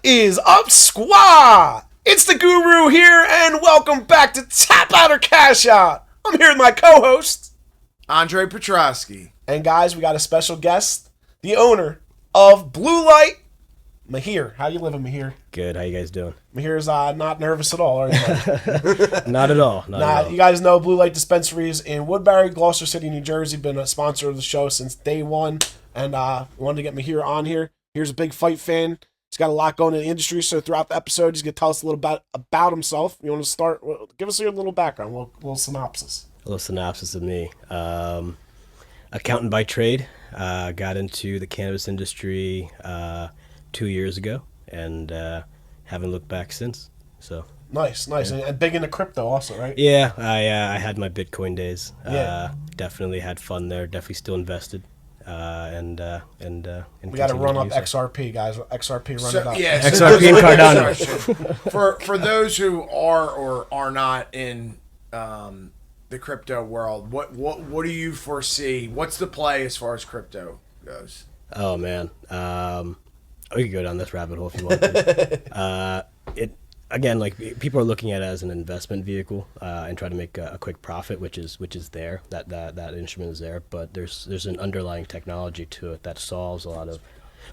Is up, squad? It's the Guru here, and welcome back to Tap Out or Cash Out. I'm here with my co-host, Andre Petrosky. And guys, we got a special guest, the owner of Blue Light, Mahir. How you living, Mahir? Good. How you guys doing? Mahir's not nervous at all, are you? Not at all. Not at all. You guys know Blue Light Dispensaries in Woodbury, Gloucester City, New Jersey. Been a sponsor of the show since day one, and wanted to get Mahir on here. Here's a big fight fan. He's got a lot going in the industry, so throughout the episode, he's going to tell us a little about himself. You want to start? Give us your little background, a little synopsis. A little synopsis of me. Accountant by trade. Got into the cannabis industry 2 years ago, and haven't looked back since. So Nice. Yeah. And big into crypto also, right? Yeah, I had my Bitcoin days. Yeah. Definitely had fun there. Definitely still invested. And we got to run up XRP, guys. XRP, run it up. Yeah, XRP and Cardano. For those who are or are not in the crypto world, what do you foresee? What's the play as far as crypto goes? Oh man, we could go down this rabbit hole if you want to. Again, like people are looking at it as an investment vehicle and try to make a quick profit, which is there. That instrument is there, but there's an underlying technology to it that solves a lot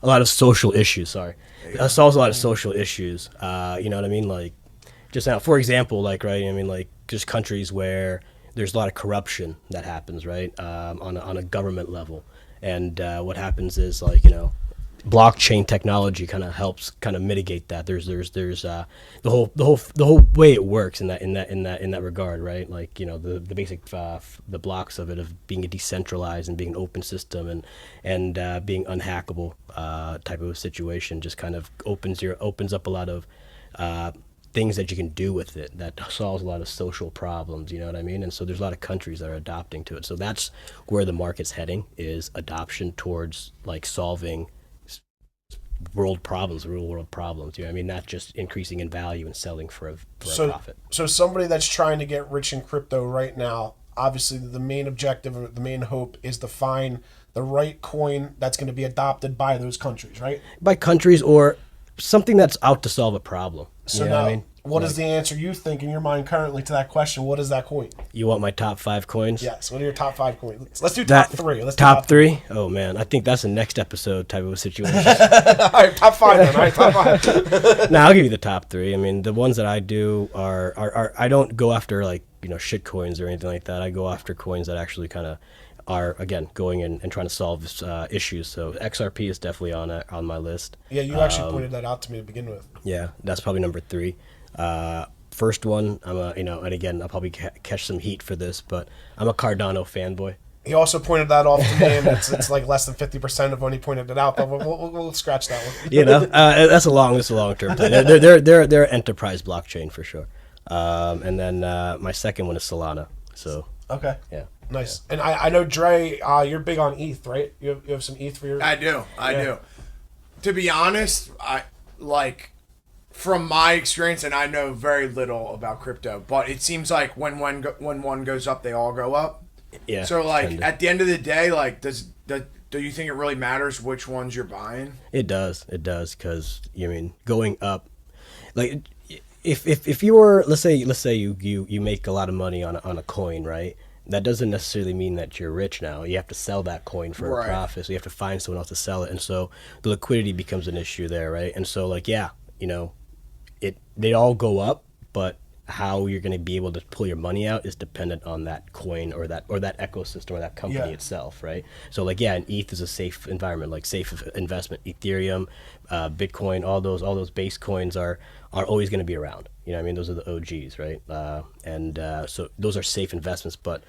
of social issues. Solves a lot of social issues. You know what I mean? Like just now, for example, like right. I mean, like just countries where there's a lot of corruption that happens, right? On a government level, and what happens is like blockchain technology kind of helps kind of mitigate that. There's the whole way it works in that regard, right? Like the basic the blocks of it of being a decentralized and being an open system and being unhackable type of a situation just kind of opens up a lot of things that you can do with it that solves a lot of social problems, you know what I mean? And so there's a lot of countries that are adopting to it. So that's where the market's heading, is adoption towards like solving real world problems, you know what I mean? Not just increasing in value and selling for a profit. So somebody that's trying to get rich in crypto right now, obviously the main objective or the main hope is to find the right coin that's going to be adopted by those countries, right? By countries or something that's out to solve a problem. So you know now, what I mean? What is the answer you think in your mind currently to that question? What is that coin? You want my top 5 coins? Yes. What are your top 5 coins? Let's do top 3. Top 3? Oh man, I think that's the next episode type of a situation. All right, top 5 then. All right, top 5. I'll give you the top 3. I mean, the ones that I do are I don't go after like shit coins or anything like that. I go after coins that actually kind of are, again, going in and trying to solve issues. So XRP is definitely on my list. Yeah, you actually pointed that out to me to begin with. Yeah, that's probably number 3. First one, I'm and again, I'll probably catch some heat for this, but I'm a Cardano fanboy. He also pointed that off to me, and it's like less than 50% of when he pointed it out, but we'll scratch that one. That's a long term thing. They're enterprise blockchain for sure. And then my second one is Solana. So okay, yeah, nice. Yeah. And I know Dre, you're big on ETH, right? You have some ETH for your. I do. To be honest, from my experience, and I know very little about crypto, but it seems like when one goes up, they all go up. Yeah. So at the end of the day, do you think it really matters which ones you're buying? It does, because going up, like if you were let's say you make a lot of money on a coin, right? That doesn't necessarily mean that you're rich now. You have to sell that coin for a profit, so you have to find someone else to sell it, and so the liquidity becomes an issue there, right? And so they all go up, but how you're going to be able to pull your money out is dependent on that coin or that ecosystem or that company itself, right? So an ETH is a safe environment, like safe investment. Ethereum, Bitcoin, all those base coins are always going to be around. You know what I mean? Those are the OGs, right? So those are safe investments, but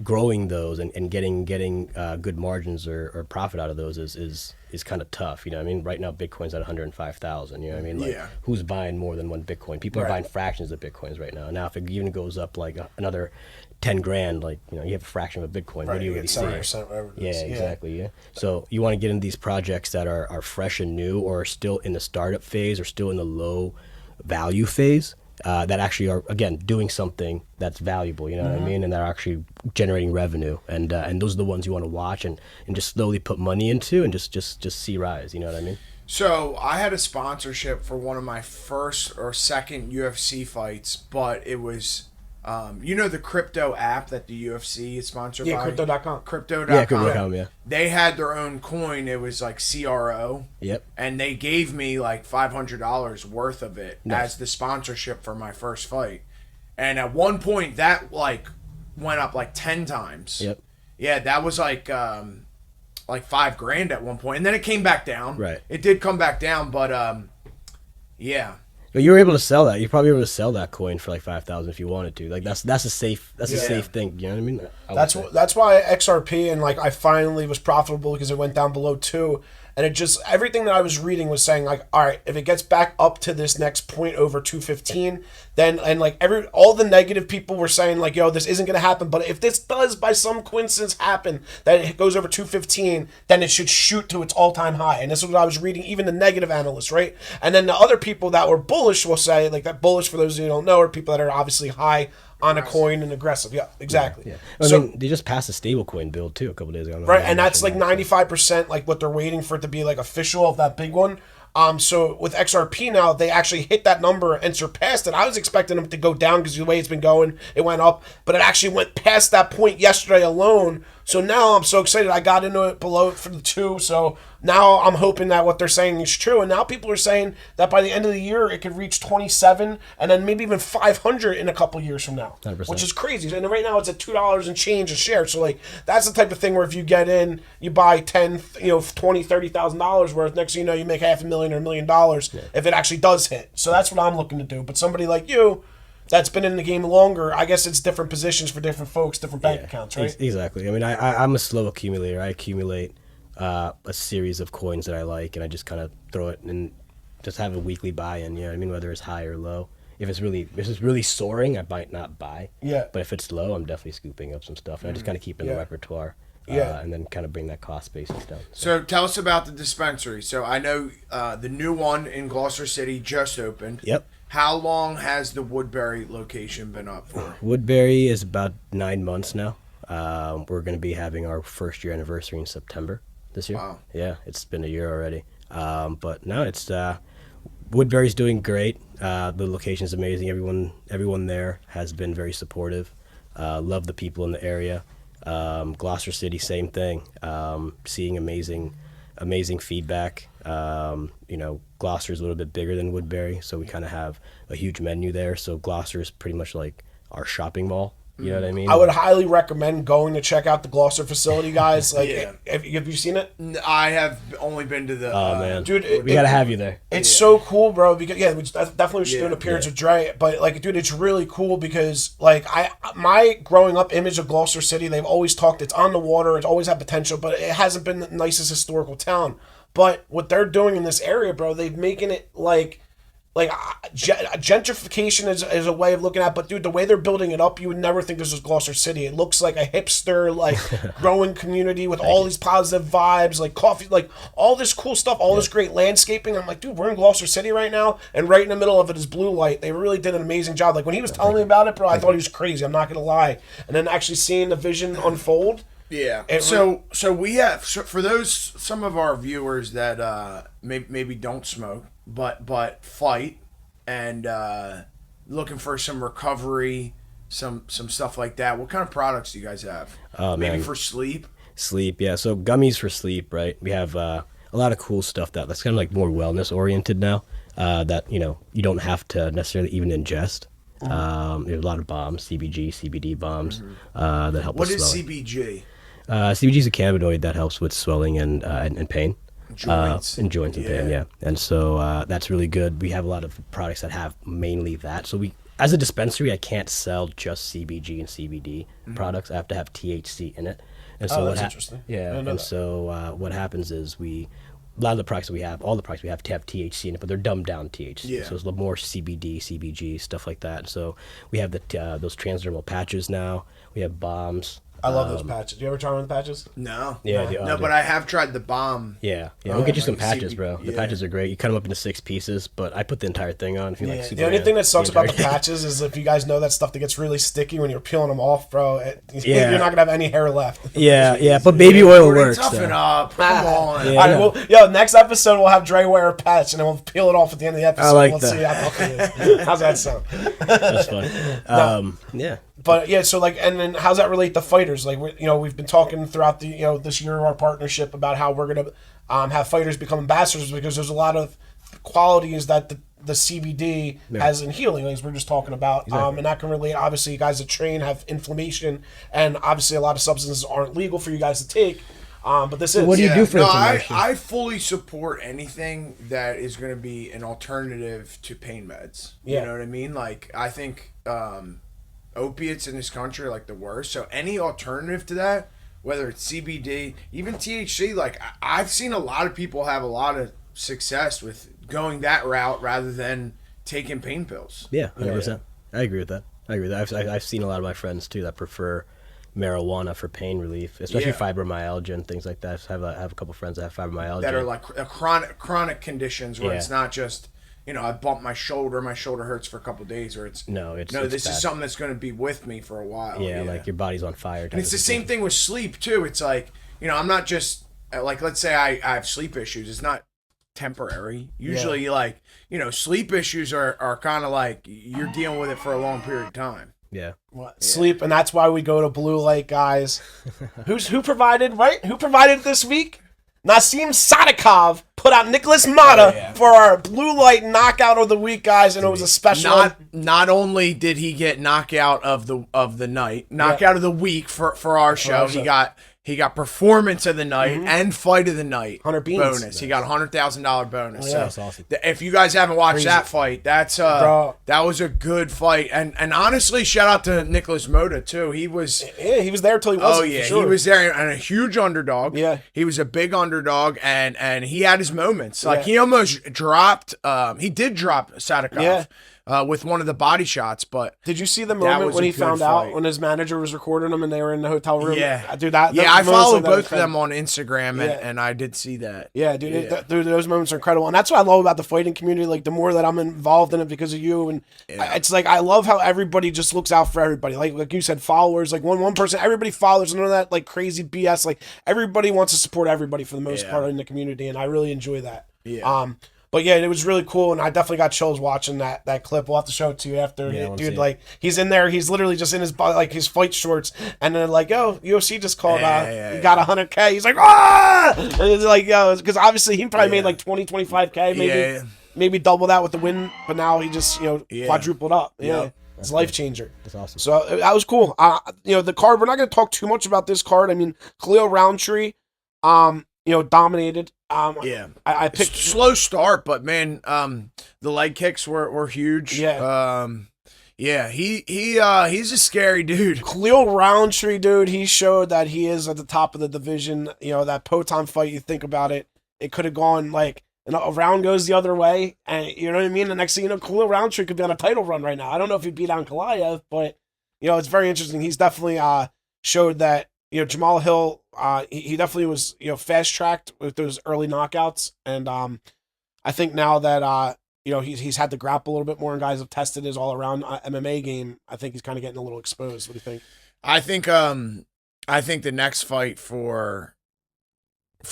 growing those and getting good margins or profit out of those is kind of tough. You know what I mean? Right now Bitcoin's at 105,000. You know what I mean? Who's buying more than one Bitcoin? People are buying fractions of Bitcoins right now. Now if it even goes up like another 10 grand, you have a fraction of a Bitcoin. What do you really see? 7%, whatever it is. Yeah, exactly. Yeah. So you want to get in these projects that are fresh and new, or are still in the startup phase, or still in the low value phase. That actually are, again, doing something that's valuable, you know what I mean? And they're actually generating revenue. And those are the ones you want to watch and just slowly put money into and just see rise, you know what I mean? So I had a sponsorship for one of my first or second UFC fights, but it was, the crypto app that the UFC is sponsored Yeah, by? crypto.com. Crypto.com. Yeah, Crypto.com, yeah. They had their own coin. It was like CRO. Yep. And they gave me like $500 worth of it Nice. as the sponsorship for my first fight. And at one point, that like went up like 10 times. Yep. Yeah, that was like $5,000 at one point, and then it came back down. Right. It did come back down, but yeah. But you were able to sell that. You're probably able to sell that coin for like 5,000 if you wanted to. Like that's a safe a safe thing. You know what I mean? That's why XRP and like I finally was profitable because it went down below 2, and it just everything that I was reading was saying like, all right, if it gets back up to this next point over 215, then and like all the negative people were saying like, yo, this isn't gonna happen. But if this does by some coincidence happen that it goes over 215, then it should shoot to its all-time high. And this is what I was reading, even the negative analysts, right? And then the other people that were bullish will say like that bullish, for those who don't know, are people that are obviously high on a coin and aggressive. Yeah, exactly. Yeah. I mean, they just passed a stablecoin bill too a couple days ago. Right, and that's like 95% like what they're waiting for it to be like official of that big one. So with XRP now, they actually hit that number and surpassed it. I was expecting them to go down because the way it's been going, it went up, but it actually went past that point yesterday alone. So now I'm so excited. I got into it below for the 2. So now I'm hoping that what they're saying is true. And now people are saying that by the end of the year, it could reach 27 and then maybe even 500 in a couple years from now, 100%. which is crazy. And right now it's at $2 and change a share. So like that's the type of thing where if you get in, you buy 10, $20, $30,000 worth. Next thing you know, you make $500,000 or $1 million if it actually does hit. So that's what I'm looking to do. But somebody like you, that's been in the game longer, I guess it's different positions for different folks, different bank accounts, right? Exactly. I mean, I'm a slow accumulator. I accumulate a series of coins that I like, and I just kind of throw it and just have a weekly buy-in. You know what I mean? Whether it's high or low. If it's really soaring, I might not buy. Yeah. But if it's low, I'm definitely scooping up some stuff, and I just kind of keep it in the repertoire. And then kind of bring that cost basis down. So tell us about the dispensary. So I know the new one in Gloucester City just opened. Yep. How long has the Woodbury location been up for? Woodbury is about 9 months now. We're going to be having our first year anniversary in September this year. Wow. Yeah, it's been a year already. But no, it's Woodbury's doing great. The location is amazing. Everyone there has been very supportive. Love the people in the area. Gloucester City, same thing. Seeing amazing feedback. Gloucester's a little bit bigger than Woodbury, so we kind of have a huge menu there. So Gloucester is pretty much like our shopping mall. You know what I mean? I would highly recommend going to check out the Gloucester facility, guys. Like, have you seen it? I have only been to the. Oh man, dude, we gotta have you there. It's so cool, bro. Because definitely we should do an appearance with Dre. But like, dude, it's really cool because like my growing up image of Gloucester City, they've always talked. It's on the water. It's always had potential, but it hasn't been the nicest historical town. But what they're doing in this area, bro, they've making it like gentrification is a way of looking at it, but dude, the way they're building it up, you would never think this was Gloucester City. It looks like a hipster, like growing community with all these positive vibes, like coffee, like all this cool stuff, all this great landscaping. I'm like, dude, we're in Gloucester City right now, and right in the middle of it is Blue Light. They really did an amazing job. Like when he was telling me about it, bro, I thought he was crazy. I'm not gonna lie. And then actually seeing the vision unfold. Yeah. So we have for those some of our viewers that maybe don't smoke, but fight and looking for some recovery, some stuff like that. What kind of products do you guys have? Maybe for sleep. Sleep, yeah. So gummies for sleep, right? We have a lot of cool stuff that's kind of like more wellness oriented now. That you don't have to necessarily even ingest. There's a lot of bombs, CBG, CBD bombs that help. What with is swelling. CBG? CBG is a cannabinoid that helps with swelling and pain. Joints. And joints and pain, yeah. And so that's really good. We have a lot of products that have mainly that. So as a dispensary, I can't sell just CBG and CBD products. I have to have THC in it. And so that's interesting. Yeah. And so what happens is a lot of the products that we have, all the products we have to have THC in it, but they're dumbed down THC. Yeah. So it's a little more CBD, CBG, stuff like that. So we have those transdermal patches now. We have bombs. I love those patches. You ever try one of the patches? No. Yeah, No, but I have tried the bomb. Yeah, we'll get you some like patches, CB bro. The patches are great. You cut them up into 6 pieces, but I put the entire thing on. If you like The Superman, only thing that sucks about the Ninja. patches is if you guys know that stuff that gets really sticky when you're peeling them off, bro. You're not gonna have any hair left. Yeah, but baby oil works. Toughen though. up. Come on. Yeah. All right, well, next episode we'll have Dre wear a patch and then we'll peel it off at the end of the episode. I like we'll that. see how tough it is. How's that sound? That's funny. Yeah. But yeah, so like, and then how's that relate to fighters? Like, we've been talking throughout the this year of our partnership about how we're gonna have fighters become ambassadors because there's a lot of qualities that the CBD has in healing, as we're just talking about, and that can relate. Obviously, you guys that train have inflammation, and obviously a lot of substances aren't legal for you guys to take. But this is. What do you do for inflammation? I fully support anything that is going to be an alternative to pain meds. Yeah. You know what I mean? Like, I think opiates in this country are like the worst. So any alternative to that, whether it's CBD, even THC, like I've seen a lot of people have a lot of success with going that route rather than taking pain pills. Yeah, 100%. I agree with that. I've seen a lot of my friends too that prefer marijuana for pain relief, especially fibromyalgia and things like that. I have a couple friends that have fibromyalgia That are like chronic conditions where it's not just, I bumped my shoulder hurts for a couple of days, or it's this bad. is something that's going to be with me for a while. Yeah, like your body's on fire. And it's the same thing with sleep too. It's like, I'm not just like, let's say I have sleep issues. It's not temporary. Usually sleep issues are kind of like you're dealing with it for a long period of time. Yeah. Sleep, and that's why we go to blue light, guys. Who provided this week? Nasim Sadikov put out Nicholas Mata for our blue light knockout of the week, guys, and it was a special. Not only did he get knockout of the night, knockout of the week for our show, he got performance of the night and fight of the night 100 beans. bonus. Nice. He got $100,000 bonus. Yeah. So That's awesome. if you guys haven't watched that fight, that was a good fight. And honestly, shout out to Nicholas Mota too. He was there till he wasn't. Oh yeah, for sure. he was there and a huge underdog. Yeah, he was a big underdog, and he had his moments. Like he almost dropped. He did drop Sadikov. With one of the body shots, but did you see the moment when he found out when his manager was recording him and they were in the hotel room? Yeah, dude. I follow both of them on Instagram, and I did see that. Yeah, dude, those moments are incredible, and that's what I love about the fighting community. Like the more that I'm involved in it because of you, and it's like I love how everybody just looks out for everybody. Like you said, followers. Like one person, everybody follows. None of that like crazy BS. Like everybody wants to support everybody for the most part in the community, and I really enjoy that. Yeah. But yeah, it was really cool, and I definitely got chills watching that clip. We'll have to show it to you after, dude. Like he's in there, he's literally just in his his fight shorts, and then like, UFC just called, he got 100K. He's like, ah, and it's like, because obviously he probably made like 20-25K, maybe double that with the win, but now he just quadrupled up. Yeah. It's a life changer. That's awesome. So that was cool. The card. We're not going to talk too much about this card. I mean, Khalil Roundtree, dominated. I picked slow start, but man, the leg kicks were huge. He's a scary dude. Khalil Roundtree, dude, he showed that he is at the top of the division. That Poton fight, you think about it, it could have gone like a round goes the other way, and you know what I mean. The next thing you know, Khalil Roundtree could be on a title run right now. I don't know if he beat down Kalayev, but it's very interesting. He's definitely showed that Jamal Hill. He definitely was, fast tracked with those early knockouts, and I think now that he's had to grapple a little bit more, and guys have tested his all around MMA game. I think he's kind of getting a little exposed. What do you think? I think the next fight for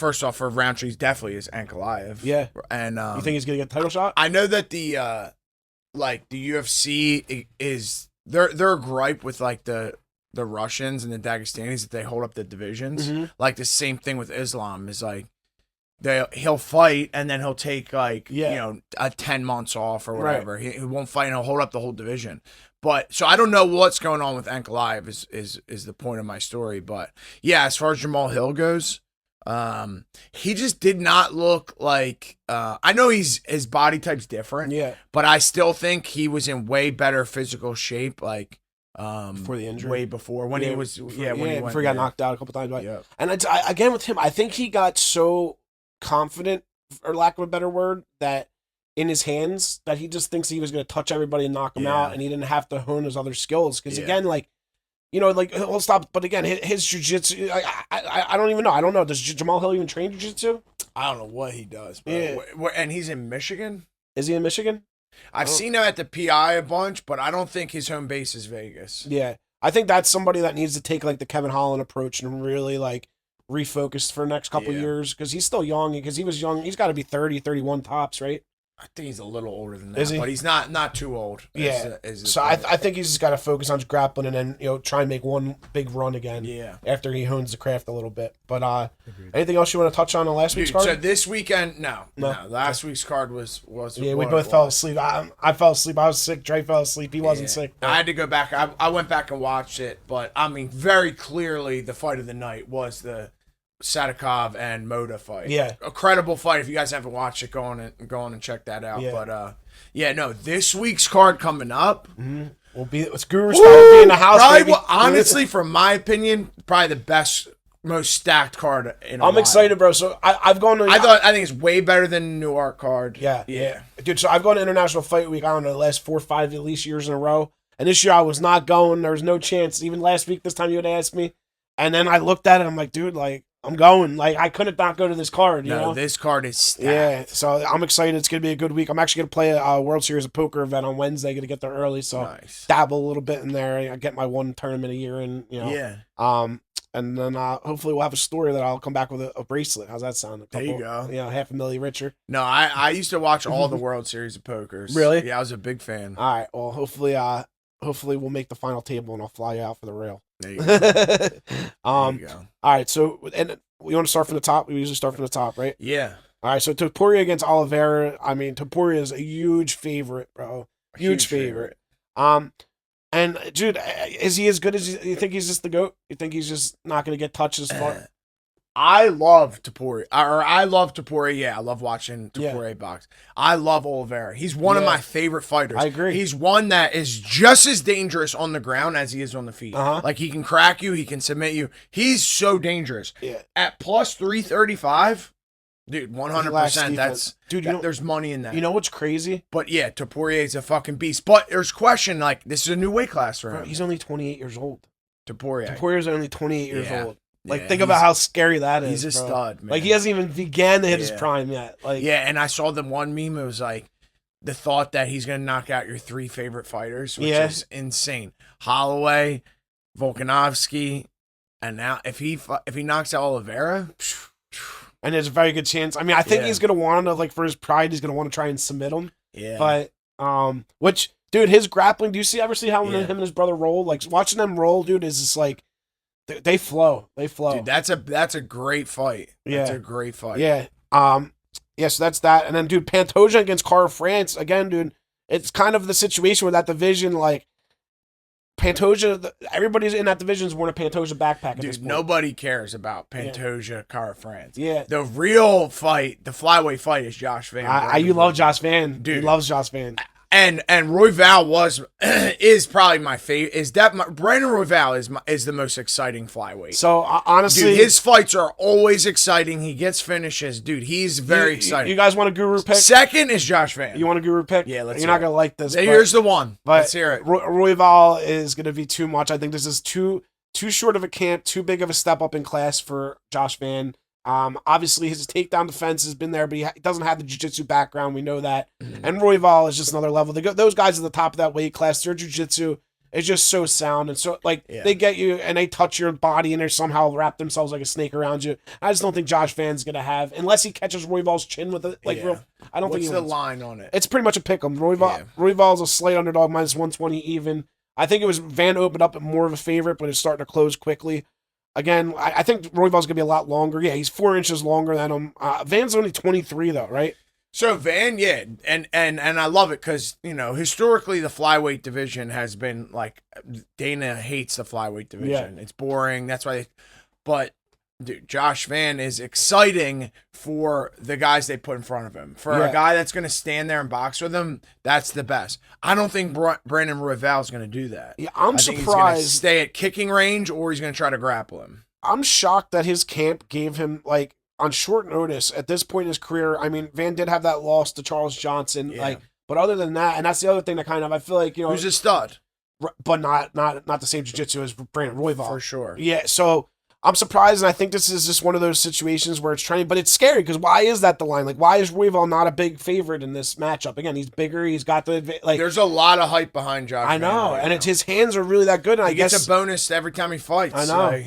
Roundtree definitely is Ankalaev. Yeah, and you think he's gonna get a title shot? I know that the UFC is their gripe with like the Russians and the Dagestanis that they hold up the divisions. Mm-hmm. Like the same thing with Islam is like he'll fight and then he'll take like 10 months off or whatever. Right. He won't fight and he'll hold up the whole division. But so I don't know what's going on with Ankalaev is the point of my story. But yeah, as far as Jamal Hill goes, he just did not look like I know his body type's different. Yeah, but I still think he was in way better physical shape. Like. Before the injury, way before when he was before he got knocked out a couple times. Right? Yeah. And again with him, I think he got so confident, for lack of a better word, that in his hands that he just thinks he was going to touch everybody and knock them out, and he didn't have to hone his other skills. Because again, like you know, like he'll stop. But again, his jiu-jitsu, I don't even know. I don't know. Does Jamal Hill even train jiu-jitsu? I don't know what he does. Bro. Yeah. And he's in Michigan? Is he in Michigan? I've seen him at the PI a bunch, but I don't think his home base is Vegas. Yeah. I think that's somebody that needs to take like the Kevin Holland approach and really like refocus for the next couple years, because he's still young. Because he was young. He's got to be 30, 31 tops, right? I think he's a little older than that, Is he? But he's not too old. So I think he's just got to focus on grappling and then, you know, try and make one big run again. Yeah. After he hones the craft a little bit. But anything else you want to touch on last week's card? So this weekend, no. Last week's card was yeah. We both fell asleep. I fell asleep. I was sick. Dre fell asleep. He wasn't sick. But I had to go back. I went back and watched it, but I mean, very clearly, the fight of the night was the Sadikov and Moda fight. Yeah, a credible fight. If you guys haven't watched it, go on and check that out. Yeah. But this week's card coming up. Mm-hmm. It's Guru's probably be in the house. Probably, honestly, from my opinion, probably the best, most stacked card in a while. I'm excited, bro. So I've gone to. I think it's way better than the Newark card. Yeah, dude. So I've gone to International Fight Week. I don't know, the last 4 or 5 at least years in a row. And this year I was not going. There was no chance. Even last week, this time you had asked me, and then I looked at it. I'm like, dude, like, I'm going. Like, I couldn't not go to this card, you know? This card is stacked. Yeah, so I'm excited. It's going to be a good week. I'm actually going to play a World Series of Poker event on Wednesday. Going to get there early, so dabble a little bit in there. I get my one tournament a year in, you know. Yeah. And then hopefully we'll have a story that I'll come back with a bracelet. How's that sound? There you go. Yeah, $500,000 richer. No, I used to watch all the World Series of Pokers. Really? Yeah, I was a big fan. All right. Well, hopefully we'll make the final table and I'll fly you out for the rail. There you go. There you go. All right. So, and we want to start from the top. We usually start from the top, right? Yeah. All right. So Topuria against Olivera. I mean, Topuria is a huge favorite, bro. Huge favorite. And dude, is he as good as you think? He's just the GOAT? You think he's just not going to get touched as far? I love Topuria. I love Topuria. Yeah, I love watching Topuria box. I love Olivera. He's one of my favorite fighters. I agree. He's one that is just as dangerous on the ground as he is on the feet. Like, he can crack you. He can submit you. He's so dangerous. Yeah. At plus 335, dude, 100%. That's dude. There's money in that. You know what's crazy? But yeah, Topuria is a fucking beast. But there's question, like, this is a new weight class for him. He's only 28 years old. Topuria's only 28 years old. Like, yeah, think about how scary that is. He's a stud, man. Like, he hasn't even began to hit his prime yet. Like, and I saw the one meme. It was like the thought that he's gonna knock out your 3 favorite fighters, which is insane. Holloway, Volkanovski, and now if he knocks out Olivera, and there's a very good chance. I mean, I think he's gonna want to, like, for his pride, he's gonna want to try and submit him. Yeah. But which, dude, his grappling. Do you ever see how him and his brother roll? Like, watching them roll, dude, is just like. They flow. Dude, that's a great fight. That's a great fight. Yeah. So that's that. And then, dude, Pantoja against Cara France. Again, dude, it's kind of the situation with that division. Like, Pantoja, everybody's in that division is wearing a Pantoja backpack at this point. Nobody cares about Pantoja, Cara France. Yeah. The real fight, the flyweight fight, is Josh Van. You love Josh Van. Dude. He loves Josh Van. And Royval is probably my favorite. Brandon Royval is the most exciting flyweight. So honestly, dude, his fights are always exciting. He gets finishes, dude. He's very exciting. You guys want a guru pick? Second is Josh Van. You want a guru pick? Yeah, let's. You're not gonna like this. Here's the one. Let's hear it. Royval is gonna be too much. I think this is too short of a camp, too big of a step up in class for Josh Van. Obviously his takedown defense has been there, but he doesn't have the jiu-jitsu background. We know that. And Royval is just another level. Those guys at the top of that weight class, their jiu-jitsu is just so sound. And so, like, they get you and they touch your body and they somehow wrap themselves like a snake around you. I just don't think Josh Van's going to have, unless he catches Royval's chin with it. Like, I don't think he What's the line on it? It's pretty much a pick 'em. Royval's a slight underdog, minus 120 even. I think it was Van opened up more of a favorite, but it's starting to close quickly. Again, I think Royval's going to be a lot longer. Yeah, he's 4 inches longer than him. Van's only 23, though, right? So Van, and I love it because, you know, historically the flyweight division has been, like, Dana hates the flyweight division. It's boring. That's why but, dude, Josh Van is exciting for the guys they put in front of him. For a guy that's going to stand there and box with him, that's the best. I don't think Brandon Royval is going to do that. Yeah, I'm surprised. He's going to stay at kicking range or he's going to try to grapple him. I'm shocked that his camp gave him, like, on short notice at this point in his career. I mean, Van did have that loss to Charles Johnson, like, but other than that, and that's the other thing that kind of, I feel like, you know. Who's a stud? but not the same jiu-jitsu as Brandon Royval. For sure. Yeah, so I'm surprised, and I think this is just one of those situations where it's training, but it's scary because why is that the line? Like, why is Royval not a big favorite in this matchup? Again, he's bigger, he's got the like. There's a lot of hype behind Josh. I know, right and now. it's his hands are really that good. And he I guess gets a bonus every time he fights. I know.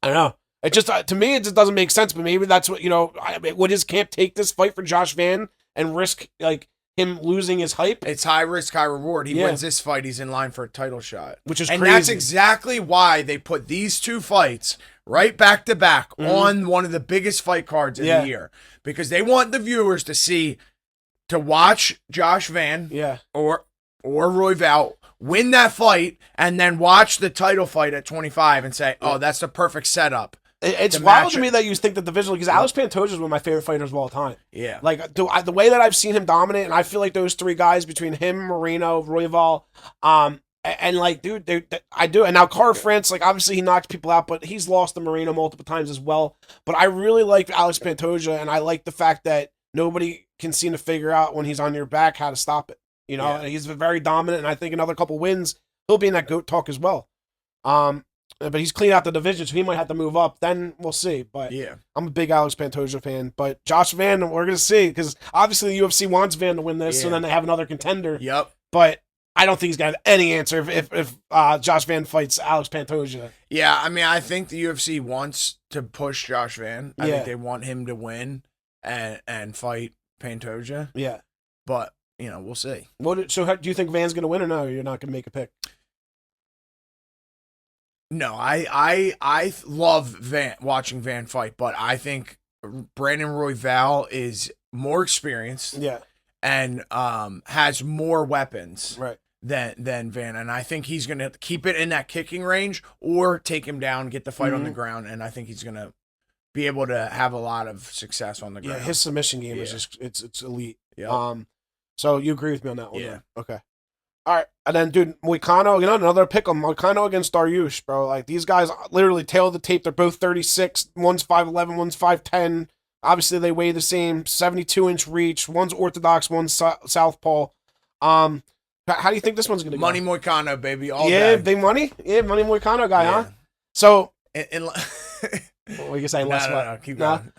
I know. It just to me, it just doesn't make sense. But maybe that's what would his camp take this fight for Josh Van and risk like him losing his hype? It's high risk, high reward. He wins this fight, he's in line for a title shot, Which is and crazy. that's exactly why they put these two fights right back to back on one of the biggest fight cards in the year, because they want the viewers to watch Josh Van or Royval win that fight and then watch the title fight at 25 and say, oh, that's the perfect setup. It's wild to me that you think that the visual, because Alex Pantoja is one of my favorite fighters of all time. Yeah. Like, the way that I've seen him dominate, and I feel like those three guys between him, Moreno, Royval, and like, dude, I do. And now Carl France, like, obviously he knocked people out, but he's lost to Moreno multiple times as well. But I really like Alex Pantoja, and I like the fact that nobody can seem to figure out when he's on your back how to stop it. And he's very dominant, and I think another couple wins, he'll be in that GOAT talk as well. But he's cleaned out the division, so he might have to move up. Then we'll see. But I'm a big Alex Pantoja fan. But Josh Van, we're going to see, because obviously the UFC wants Van to win this, so then they have another contender. Yep. But I don't think he's going to have any answer if Josh Van fights Alex Pantoja. Yeah, I mean, I think the UFC wants to push Josh Van. I think they want him to win and fight Pantoja. Yeah. But, we'll see. So do you think Van's going to win, or no? You're not going to make a pick? No, I love watching Van fight, but I think Brandon Royval is more experienced, and has more weapons, than Van, and I think he's gonna keep it in that kicking range or take him down, get the fight on the ground, and I think he's gonna be able to have a lot of success on the ground. Yeah, his submission game is just it's elite. Yeah. So you agree with me on that one? Yeah. Right? Okay. All right, and then, dude, Moicano, another pick on Moicano against Dariush, bro. Like, these guys literally tail of the tape. They're both 36. One's 5'11", one's 5'10". Obviously, they weigh the same, 72-inch reach. One's orthodox, one's southpaw. How do you think this one's going to go? Money Moicano, baby, all day. Big money? Yeah, money Moicano guy, huh? So... What you can say? No, keep going.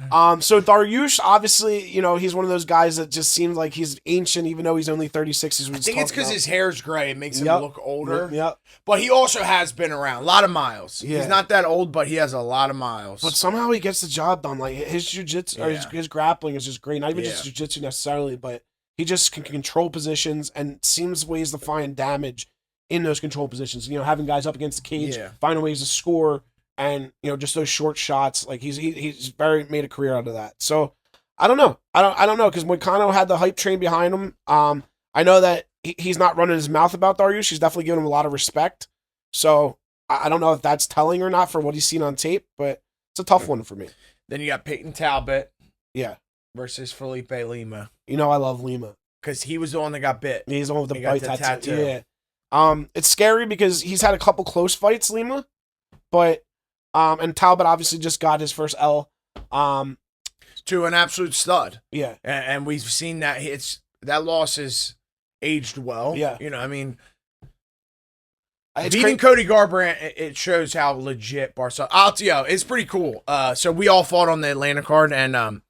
So Dariush, obviously, he's one of those guys that just seems like he's ancient, even though he's only 36. I think it's because his hair's gray. It makes him look older. Yep. But he also has been around. A lot of miles. Yeah. He's not that old, but he has a lot of miles. But somehow he gets the job done. Like, his jiu-jitsu, or his grappling is just great. Not even just jiu-jitsu necessarily, but he just can control positions and seems ways to find damage in those control positions. Having guys up against the cage, finding ways to score. And just those short shots, like he's very made a career out of that. So I don't know, because Moicano had the hype train behind him. I know that he's not running his mouth about Dariush. He's definitely giving him a lot of respect. So I don't know if that's telling or not for what he's seen on tape, but it's a tough one for me. Then you got Peyton Talbot, versus Felipe Lima. I love Lima because he was the one that got bit. He's the one with the bite tattoo. Yeah. It's scary because he's had a couple close fights, Lima, but. And Talbot obviously just got his first L. To an absolute stud. Yeah. And we've seen that that loss is aged well. Yeah. I mean, beating Cody Garbrandt, it shows how legit Barcelos. It's pretty cool. So we all fought on the Atlanta card, and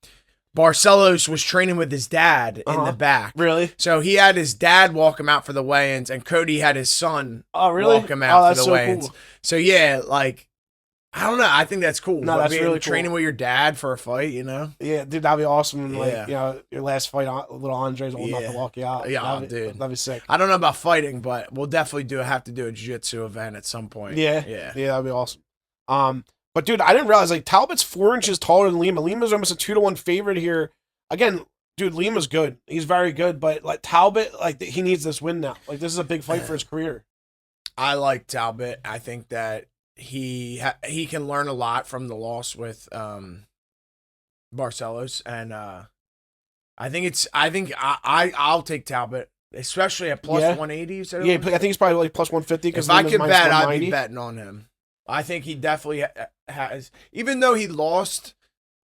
Barcelos was training with his dad in the back. Really? So he had his dad walk him out for the weigh-ins, and Cody had his son walk him out for the weigh-ins. Cool. So yeah, like, I don't know. I think that's cool. No, that's really training with your dad for a fight, Yeah, dude, that'd be awesome. And like, your last fight, little Andre's old enough to walk you out. Yeah, dude, that'd be sick. I don't know about fighting, but we'll definitely have to do a jiu-jitsu event at some point. Yeah, that'd be awesome. But dude, I didn't realize like Talbot's 4 inches taller than Lima. Lima's almost a 2-1 favorite here. Again, dude, Lima's good. He's very good, but like Talbot, like he needs this win now. Like this is a big fight for his career. I like Talbot. I think that he can learn a lot from the loss with Barcelos, and I'll take Talbot, especially at plus 180. You said I think he's probably like plus 150. If I could bet, I'd be betting on him. I think he definitely has, even though he lost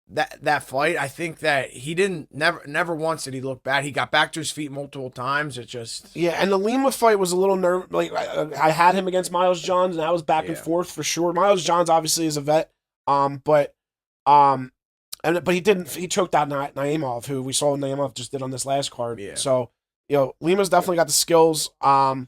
that fight, I think that he never once did he look bad. He got back to his feet multiple times. It just Yeah, and the Lima fight was a little like I had him against Miles Johns, and that was back and forth for sure. Miles Johns obviously is a vet, but he didn't. He choked out Naimov, who we saw Naimov just did on this last card. Yeah. So Lima's definitely got the skills. I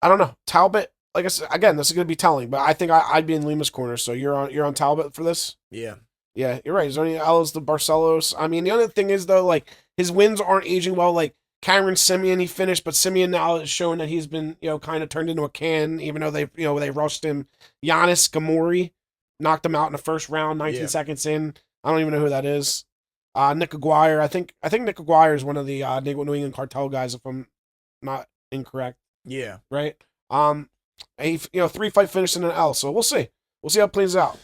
don't know, Talbot. Like I said, again, this is going to be telling, but I think I'd be in Lima's corner. So you're on Talbot for this. Yeah. Yeah, you're right. Is there any Ellis the Barcelos? I mean, the other thing is though, like his wins aren't aging well. Like Cameron Simeon, he finished, but Simeon now is showing that he's been kind of turned into a can, even though they rushed him. Giannis Gamori knocked him out in the first round, 19 seconds in. I don't even know who that is. Nick Aguirre. I think Nick Aguirre is one of the New England Cartel guys, if I'm not incorrect. Yeah. Right. A 3-fight finish in an L. So we'll see. We'll see how it plays out.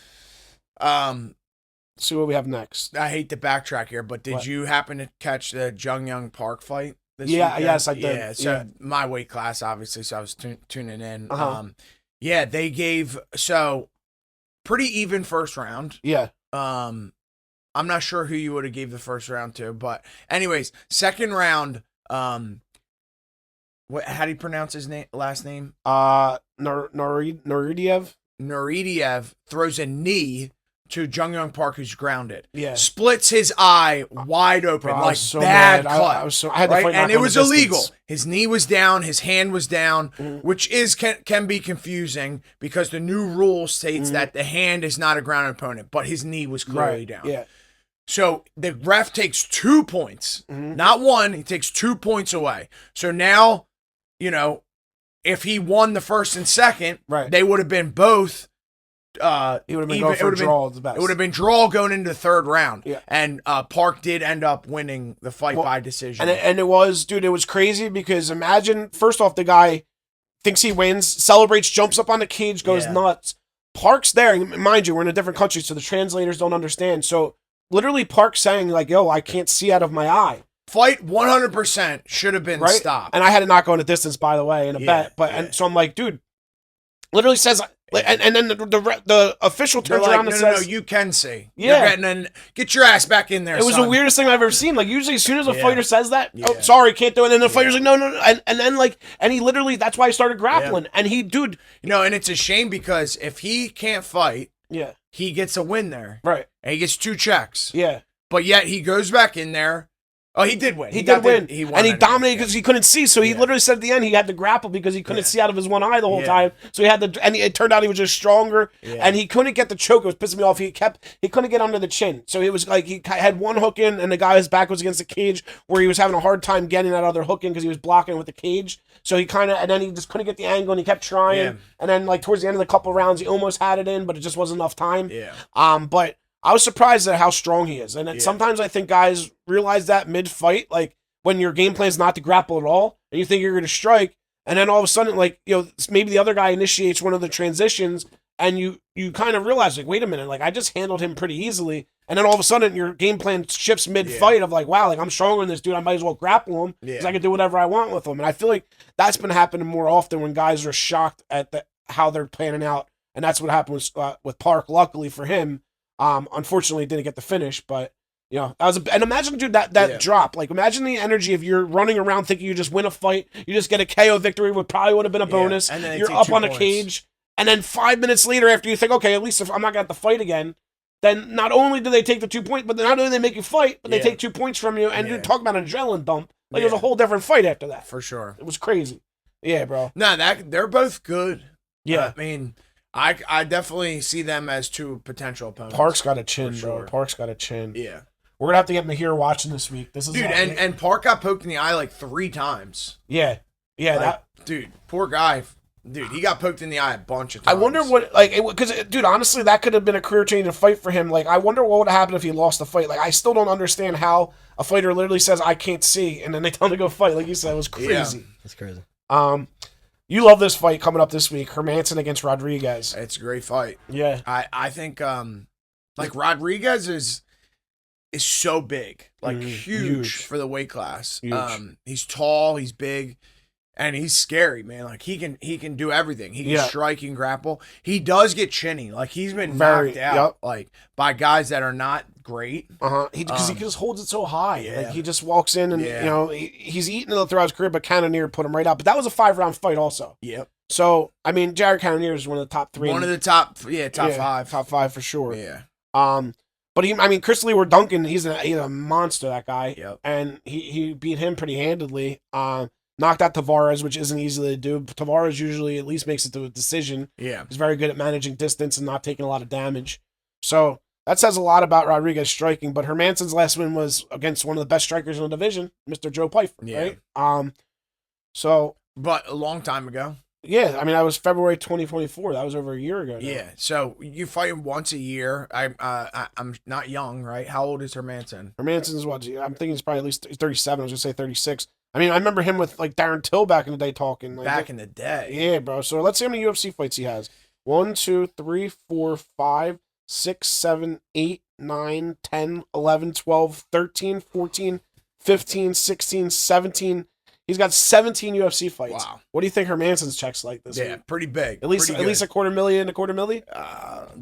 See what we have next. I hate to backtrack here, but did you happen to catch the Jung Young Park fight this weekend? Yes, I did. Yeah, so my weight class, obviously, so I was tuning in. Uh-huh. They gave, pretty even first round. Yeah. I'm not sure who you would have gave the first round to, but anyways, second round, how do you pronounce his last name? Nuridiev. Nuridiev throws a knee to Jung Young Park, who's grounded. Yeah. Splits his eye wide open, Bro, like so bad mad. cut. I had to fight and it was illegal. His knee was down, his hand was down, which can be confusing because the new rule states that the hand is not a grounded opponent, but his knee was clearly down. Yeah. So the ref takes 2 points, not one. He takes 2 points away. So now, if he won the first and second, they would have been both. He would have been going for a draw. The best. It would have been draw going into the third round. Yeah. And Park did end up winning the fight by decision. And it was crazy because imagine, first off, the guy thinks he wins, celebrates, jumps up on the cage, goes nuts. Park's there. And mind you, we're in a different country, so the translators don't understand. So literally Park saying like, yo, I can't see out of my eye. Fight 100% should have been stopped. And I had to not go into distance, by the way, in a bet. But and so I'm like, dude, literally says, and then the official turns around and says, no, you can see. Yeah. Get your ass back in there, It was son. the weirdest thing I've ever seen. Like, usually as soon as a fighter says that, oh, sorry, can't do it. And then the fighter's like, no. And then, like, and he literally, that's why he started grappling. And he, dude. And it's a shame because if he can't fight, he gets a win there. Right. And he gets 2 checks. Yeah. But yet he goes back in there. Oh, he did win. He did win. He won, and he dominated because he couldn't see. So he literally said at the end he had to grapple because he couldn't see out of his one eye the whole time. So he had to, and it turned out he was just stronger. And he couldn't get the choke. It was pissing me off. He couldn't get under the chin. So it was like he had one hook in, and the guy's back was against the cage where he was having a hard time getting that other hook in because he was blocking with the cage. So he and then he just couldn't get the angle, and he kept trying. Yeah. And then like towards the end of the couple rounds, he almost had it in, but it just wasn't enough time. Yeah. But I was surprised at how strong he is. And sometimes I think guys realize that mid-fight, like, when your game plan is not to grapple at all, and you think you're going to strike, and then all of a sudden, like, maybe the other guy initiates one of the transitions, and you kind of realize, like, wait a minute, like, I just handled him pretty easily, and then all of a sudden, your game plan shifts mid-fight of, like, wow, like, I'm stronger than this dude, I might as well grapple him, because I can do whatever I want with him, and I feel like that's been happening more often when guys are shocked at how they're planning out, and that's what happened with Park, luckily for him. Unfortunately, didn't get the finish, but that was and imagine, dude, that drop. Like, imagine the energy if you're running around thinking you just win a fight, you just get a KO victory, probably would have been a bonus. And then you're up on a cage, and then 5 minutes later, after you think, okay, at least if I'm not gonna have to fight again, then not only do they take the 2 points, but not only do they make you fight, but they take 2 points from you, and you're talking about an adrenaline dump. Like, it was a whole different fight after that. For sure, it was crazy. Yeah, bro. No, they're both good. Yeah, I mean, I definitely see them as 2 potential opponents. Park's got a chin, bro. Park's got a chin. Yeah. We're gonna have to get Mahir watching this week. This is dude, and Park got poked in the eye like 3 times. Yeah. Dude, poor guy. Dude, he got poked in the eye a bunch of times. I wonder what, because dude, honestly, that could have been a career-changing fight for him. Like, I wonder what would have happened if he lost the fight. Like, I still don't understand how a fighter literally says, "I can't see," and then they tell him to go fight. Like you said, it was crazy. Yeah, that's crazy. You love this fight coming up this week, Hermanson against Rodriguez. It's a great fight. Yeah, I think Rodriguez is so big, like huge for the weight class. Huge. He's tall, he's big, And he's scary, man. Like he can do everything. He can strike and grapple. He does get chinny. Like he's been knocked out like by guys that are not great. Because he just holds it so high. Yeah. Like he just walks in and you know he's eaten it throughout his career, but Cannonier put him right out. But that was a 5-round fight also. Yep. So I mean, Jared Cannonier is one of the top 3. One of the top 5. Top 5 for sure. Yeah. But Chris Leeward Duncan, he's a monster, that guy. Yep. And he beat him pretty handedly. Knocked out Tavares, which isn't easy to do. Tavares usually at least makes it to a decision. Yeah. He's very good at managing distance and not taking a lot of damage. So that says a lot about Rodriguez striking. But Hermansson's last win was against one of the best strikers in the division, Mr. Joe Pyfer, right? But a long time ago. Yeah, that was February 2024. That was over a year ago now. Yeah, so you fight him once a year. I'm not young, right? How old is Hermansson? Hermansson's what? I'm thinking he's probably at least 37. I was going to say 36. I remember him with like Darren Till back in the day talking. Back in the day. Yeah, bro. So let's see how many UFC fights he has. 1, 2, 3, 4, 5, 6, 7, 8, 9, 10, 11, 12, 13, 14, 15, 16, 17. He's got 17 UFC fights. Wow. What do you think Hermansson's checks like this week? Yeah, pretty big. At least a quarter million.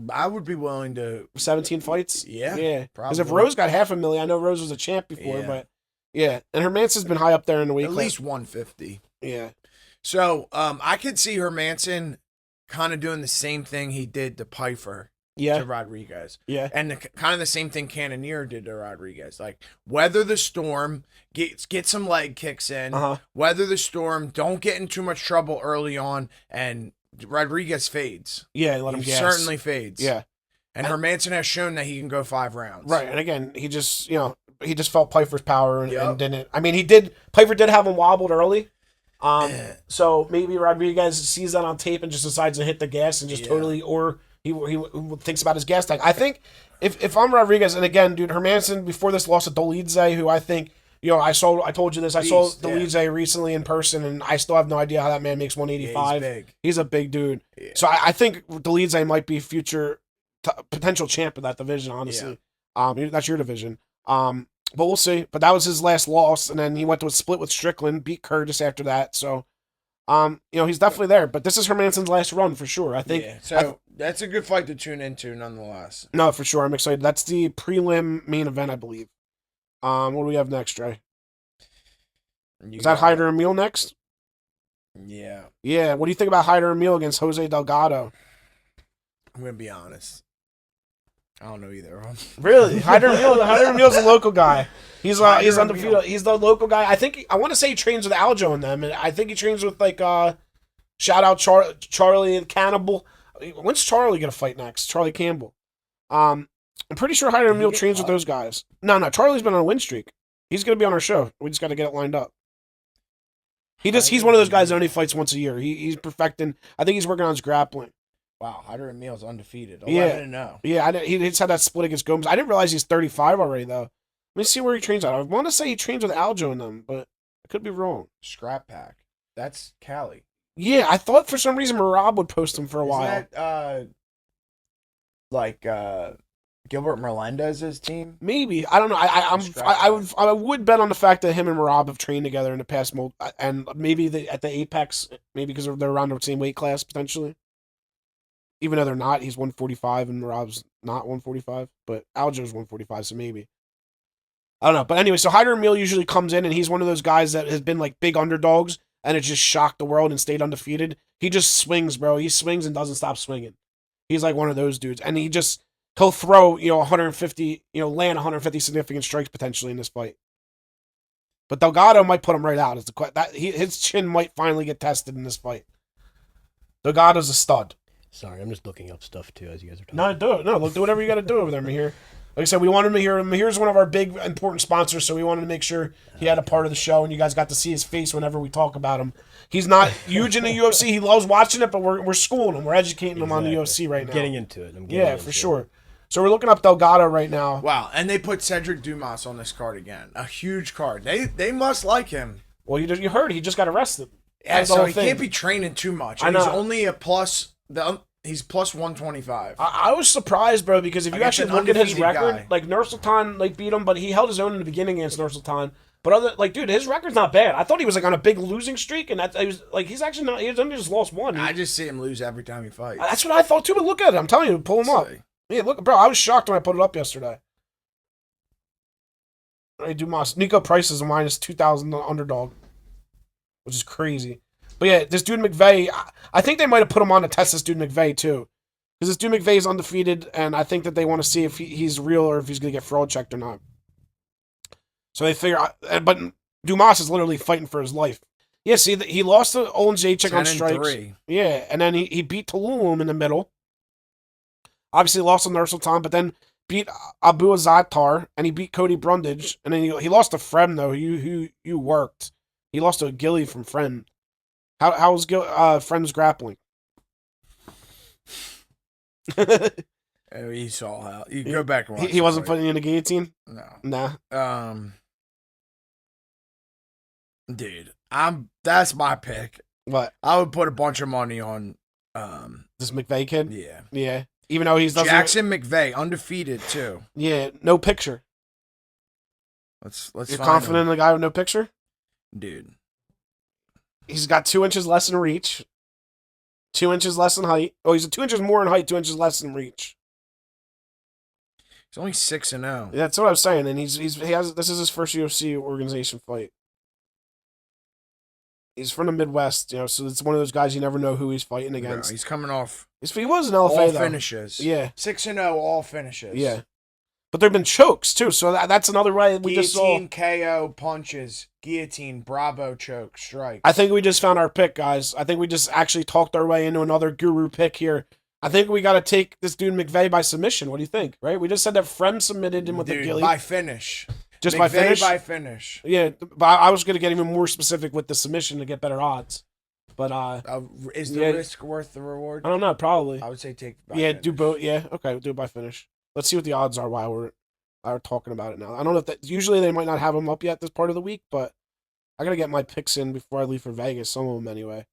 I would be willing to 17 fights. Yeah. Because if Rose got $500,000, I know Rose was a champ before, but yeah. And Hermansson's been high up there in the weight class. At least 150. Yeah. So I could see Hermansson kind of doing the same thing he did to Pyfer. To Rodriguez. Yeah. And kind of the same thing Cannonier did to Rodriguez. Like, weather the storm, get some leg kicks in, weather the storm, don't get in too much trouble early on, and Rodriguez fades. Yeah, let him gas. Certainly fades. Yeah. And Hermansson has shown that he can go 5 rounds. Right, and again, he just felt Pyfer's power and didn't. Pyfer did have him wobbled early. So maybe Rodriguez sees that on tape and just decides to hit the gas and just totally, or he thinks about his gas tank. I think if I'm Rodriguez, and again, dude, Hermansson before this lost to Dolidze, who I think, I told you this, I saw Dolidze recently in person, and I still have no idea how that man makes 185. Yeah, he's big. He's a big dude. Yeah. So I think Dolidze might be future potential champ of that division, honestly. Yeah. That's your division. But we'll see. But that was his last loss, and then he went to a split with Strickland, beat Curtis after that. So, he's definitely there. But this is Hermansson's last run for sure. I think. Yeah. So that's a good fight to tune into, nonetheless. No, for sure. I'm excited. That's the prelim main event, I believe. What do we have next, Dre? Is that Hyder Emil next? Yeah. Yeah. What do you think about Hyder Emil against Jose Delgado? I'm gonna be honest. I don't know either of them. Really? Hyder Emil's a local guy. He's undefeated. He's the local guy. I want to say he trains with Aljo and them, and I think he trains with shout out Charlie and Cannibal. When's Charlie gonna fight next? Charlie Campbell. I'm pretty sure Hyder Emil trains with those guys. No. Charlie's been on a win streak. He's gonna be on our show. We just got to get it lined up. He's one of those guys that only fights once a year. He's perfecting. I think he's working on his grappling. Wow, Hyder Emil's undefeated. 11-0. Yeah, he just had that split against Gomes. I didn't realize he's 35 already, though. Let me see where he trains at. I want to say he trains with Aljo and them, but I could be wrong. Scrap Pack. That's Cali. Yeah, I thought for some reason Marab would post him for a while. Is that, Gilbert Melendez's team? Maybe. I don't know. I would bet on the fact that him and Marab have trained together in the past, and maybe at the Apex, maybe because they're around the same weight class, potentially. Even though they're not, he's 145 and Marab's not 145, but Aljo's 145, so maybe. I don't know. But anyway, so Hyder Emil usually comes in, and he's one of those guys that has been like big underdogs, and it just shocked the world and stayed undefeated. He just swings, bro. He swings and doesn't stop swinging. He's like one of those dudes, and he'll throw 150, land 150 significant strikes potentially in this fight. But Delgado might put him right out. His chin might finally get tested in this fight. Delgado's a stud. Sorry, I'm just looking up stuff too as you guys are talking. No, do it. No, do whatever you got to do over there, Mahir. Like I said, we wanted Mahir. Mahir's one of our big, important sponsors, so we wanted to make sure he had a part of the show, and you guys got to see his face whenever we talk about him. He's not huge in the UFC. He loves watching it, but we're schooling him. We're educating him on the UFC right now. Getting into it. For sure. So we're looking up Delgado right now. Wow, and they put Cedric Dumas on this card again. A huge card. They must like him. Well, you heard he just got arrested. Yeah, so he can't be training too much. And he's only a plus. He's plus 125. I was surprised, bro, because if you actually look at his record, like Nursultan beat him, but he held his own in the beginning against Nursultan. But dude, his record's not bad. I thought he was like on a big losing streak, and he's actually not. He's only just lost one. I just see him lose every time he fights. That's what I thought too. But look at it. I'm telling you, pull him up. Yeah, look, bro. I was shocked when I put it up yesterday. Dumas. Nico Price is a minus 2,000 underdog, which is crazy. But yeah, this dude McVeigh, I think they might have put him on to test this dude McVeigh too. Because this dude McVeigh is undefeated, and I think that they want to see if he's real or if he's going to get fraud checked or not. So they figure, but Dumas is literally fighting for his life. Yeah, see, he lost to Olin Jacek on strikes. 10-3. Yeah, and then he beat Tulum in the middle. Obviously lost to Nursultan, but then beat Abu Azaitar, and he beat Cody Brundage, and then he lost to Frem, though, who worked. He lost to Gilly from Frem. How was Frem's grappling? He saw how. You go back and watch. He wasn't putting in the guillotine? No. Nah. Dude, that's my pick. What? I would put a bunch of money on this McVeigh kid? Yeah. Yeah. Even though he's Jackson McVeigh, undefeated too. Yeah, no picture. Let's You're confident in the guy with no picture? Dude. He's got 2 inches less in reach. 2 inches less in height. Oh, he's 2 inches more in height, 2 inches less in reach. He's only 6-0. Yeah, that's what I was saying. And he has this is his first UFC organization fight. He's from the Midwest, so it's one of those guys you never know who he's fighting against. He's coming off. He was an LFA, all though. Finishes. Yeah. 6-0, all finishes. Yeah. But there have been chokes, too, so that's another way we just saw. Guillotine, KO, punches, guillotine, bravo, choke, strike. I think we just found our pick, guys. I think we just actually talked our way into another guru pick here. I think we got to take this dude McVeigh by submission. What do you think, right? We just said that Frem submitted him with the Gilly. By finish. Just McVeigh by finish? Yeah, but I was going to get even more specific with the submission to get better odds. But is the risk worth the reward? I don't know, probably. I would say take finish. Do both. Yeah, okay, we'll do it by finish. Let's see what the odds are while we're talking about it now. I don't know if usually they might not have them up yet this part of the week, but I got to get my picks in before I leave for Vegas, some of them anyway.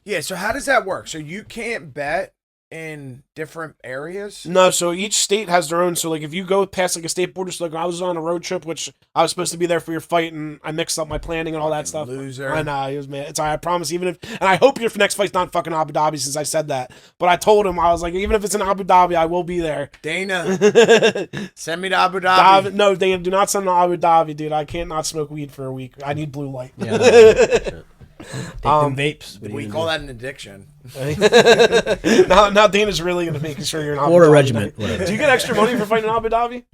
Yeah, so how does that work? So you can't bet in different areas? No, so each state has their own. So like if you go past like a state border, so like I was on a road trip, which I was supposed to be there for your fight, and I mixed up my planning and all that stuff. Loser. I know, he was mad. It's all right, I promise. And I hope your next fight's not fucking Abu Dhabi, since I said that. But I told him, I was like, even if it's in Abu Dhabi, I will be there. Dana, send me to Abu Dhabi. No, Dana, do not send me to Abu Dhabi, dude. I can't not smoke weed for a week. I need blue light. Yeah. Take them vapes. We call that an addiction. now Dana's really gonna make sure you're not. Water regiment. Whatever. Do you get extra money for fighting in Abu Dhabi?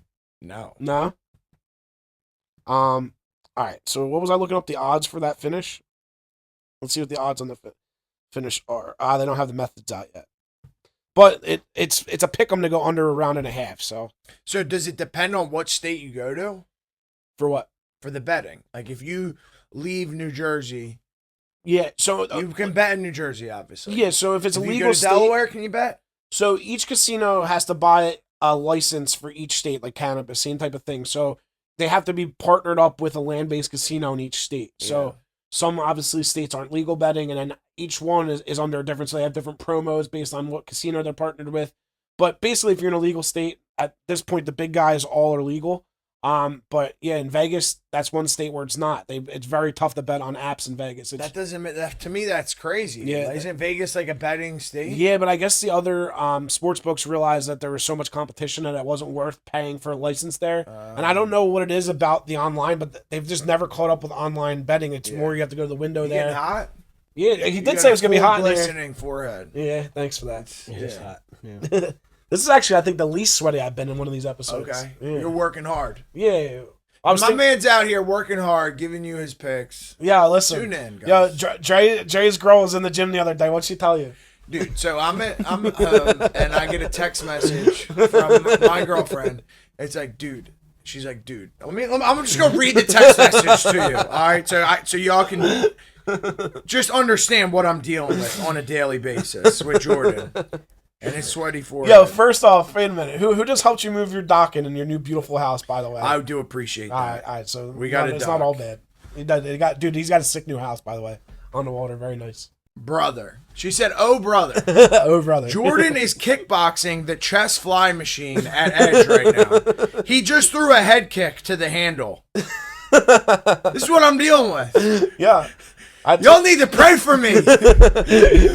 No. All right. So what was I looking up the odds for that finish? Let's see what the odds on the finish are. They don't have the methods out yet. But it's a pick 'em to go under a round and a half. So does it depend on what state you go to? For what? For the betting. Like if you leave New Jersey. Yeah, so you can bet in New Jersey, obviously. Yeah, so if it's a legal you go to state, Delaware, can you bet? So each casino has to buy a license for each state, like cannabis, same type of thing. So they have to be partnered up with a land-based casino in each state. So some obviously states aren't legal betting, and then each one is under a different. So they have different promos based on what casino they're partnered with. But basically, if you're in a legal state at this point, the big guys all are legal. But yeah, in Vegas, that's one state where it's not. It's very tough to bet on apps in Vegas. To me, that's crazy. Yeah, isn't Vegas like a betting state? Yeah, but I guess the other sports books realized that there was so much competition that it wasn't worth paying for a license there. And I don't know what it is about the online, but they've just never caught up with online betting. It's more you have to go to the window there. Getting hot? Yeah, he did say it was gonna be hot in there. Glistening forehead. Yeah, thanks for that. It's hot. Yeah. This is actually, I think, the least sweaty I've been in one of these episodes. Okay, yeah. You're working hard. Yeah. Man's out here working hard, giving you his picks. Yeah, listen. Tune in, guys. Yo, Dre's girl was in the gym the other day. What'd she tell you? Dude, so I'm and I get a text message from my girlfriend. It's like, dude. She's like, dude. I'm just gonna read the text message to you. All right, so y'all can just understand what I'm dealing with on a daily basis with Jordan. And it's sweaty for Yo, first off, wait a minute. Who just helped you move your dock in your new beautiful house, by the way? I do appreciate that. All right. So we got it's not all bad. He's got a sick new house, by the way, on the water. Very nice. Brother. She said, oh, brother. Oh, brother. Jordan is kickboxing the chest fly machine at Edge right now. He just threw a head kick to the handle. This is what I'm dealing with. Yeah. Y'all need to pray for me.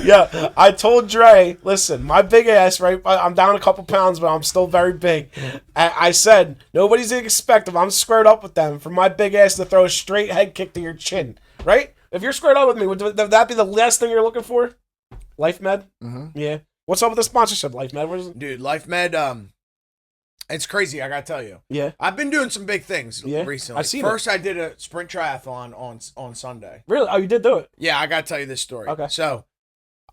Yeah, I told Dre, listen, my big ass, right? I'm down a couple pounds, but I'm still very big. I said, nobody's gonna expect if I'm squared up with them for my big ass to throw a straight head kick to your chin, right? If you're squared up with me, would that be the last thing you're looking for? Life Med? Mm-hmm. Yeah. What's up with the sponsorship, Life Med? What is it? Dude, Life Med, it's crazy, I gotta tell you. Yeah. I've been doing some big things recently. I've seen First, I did a sprint triathlon on Sunday. Really? Oh, you did do it? Yeah, I gotta tell you this story. Okay. So,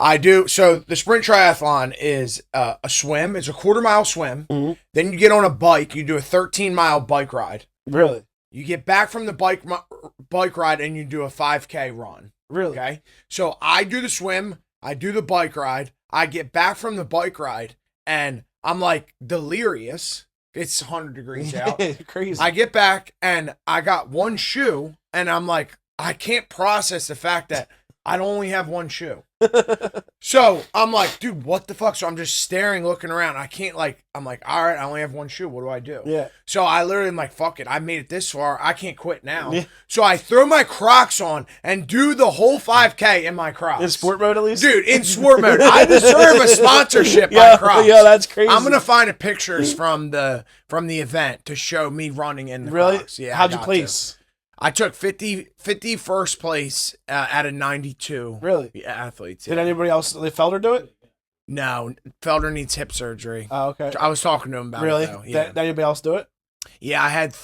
the sprint triathlon is a swim. It's a 1/4-mile swim. Mm-hmm. Then you get on a bike. You do a 13-mile bike ride. Really? You get back from the bike ride and you do a 5K run. Really? Okay. So I do the swim. I do the bike ride. I get back from the bike ride and I'm like delirious. It's 100 degrees out. Crazy. I get back and I got one shoe and I'm like, I can't process the fact that I only have one shoe. So I'm like, dude, what the fuck? So I'm just staring, looking around. I'm like, all right, I only have one shoe. What do I do? Yeah. So I literally am like, fuck it. I made it this far. I can't quit now. Yeah. So I throw my Crocs on and do the whole 5K in my Crocs. In sport mode, at least? Dude, in sport mode. I deserve a sponsorship by Yeah, Crocs. yeah, that's crazy. I'm gonna find pictures from the event to show me running in the Really? Crocs. Yeah. How'd you place? I took 51st place out of 92. Really? Athletes. Did anybody else, did Felder do it? No, Felder needs hip surgery. Oh, okay. I was talking to him about Really? it, though. Yeah. Did anybody else do it? Yeah, I had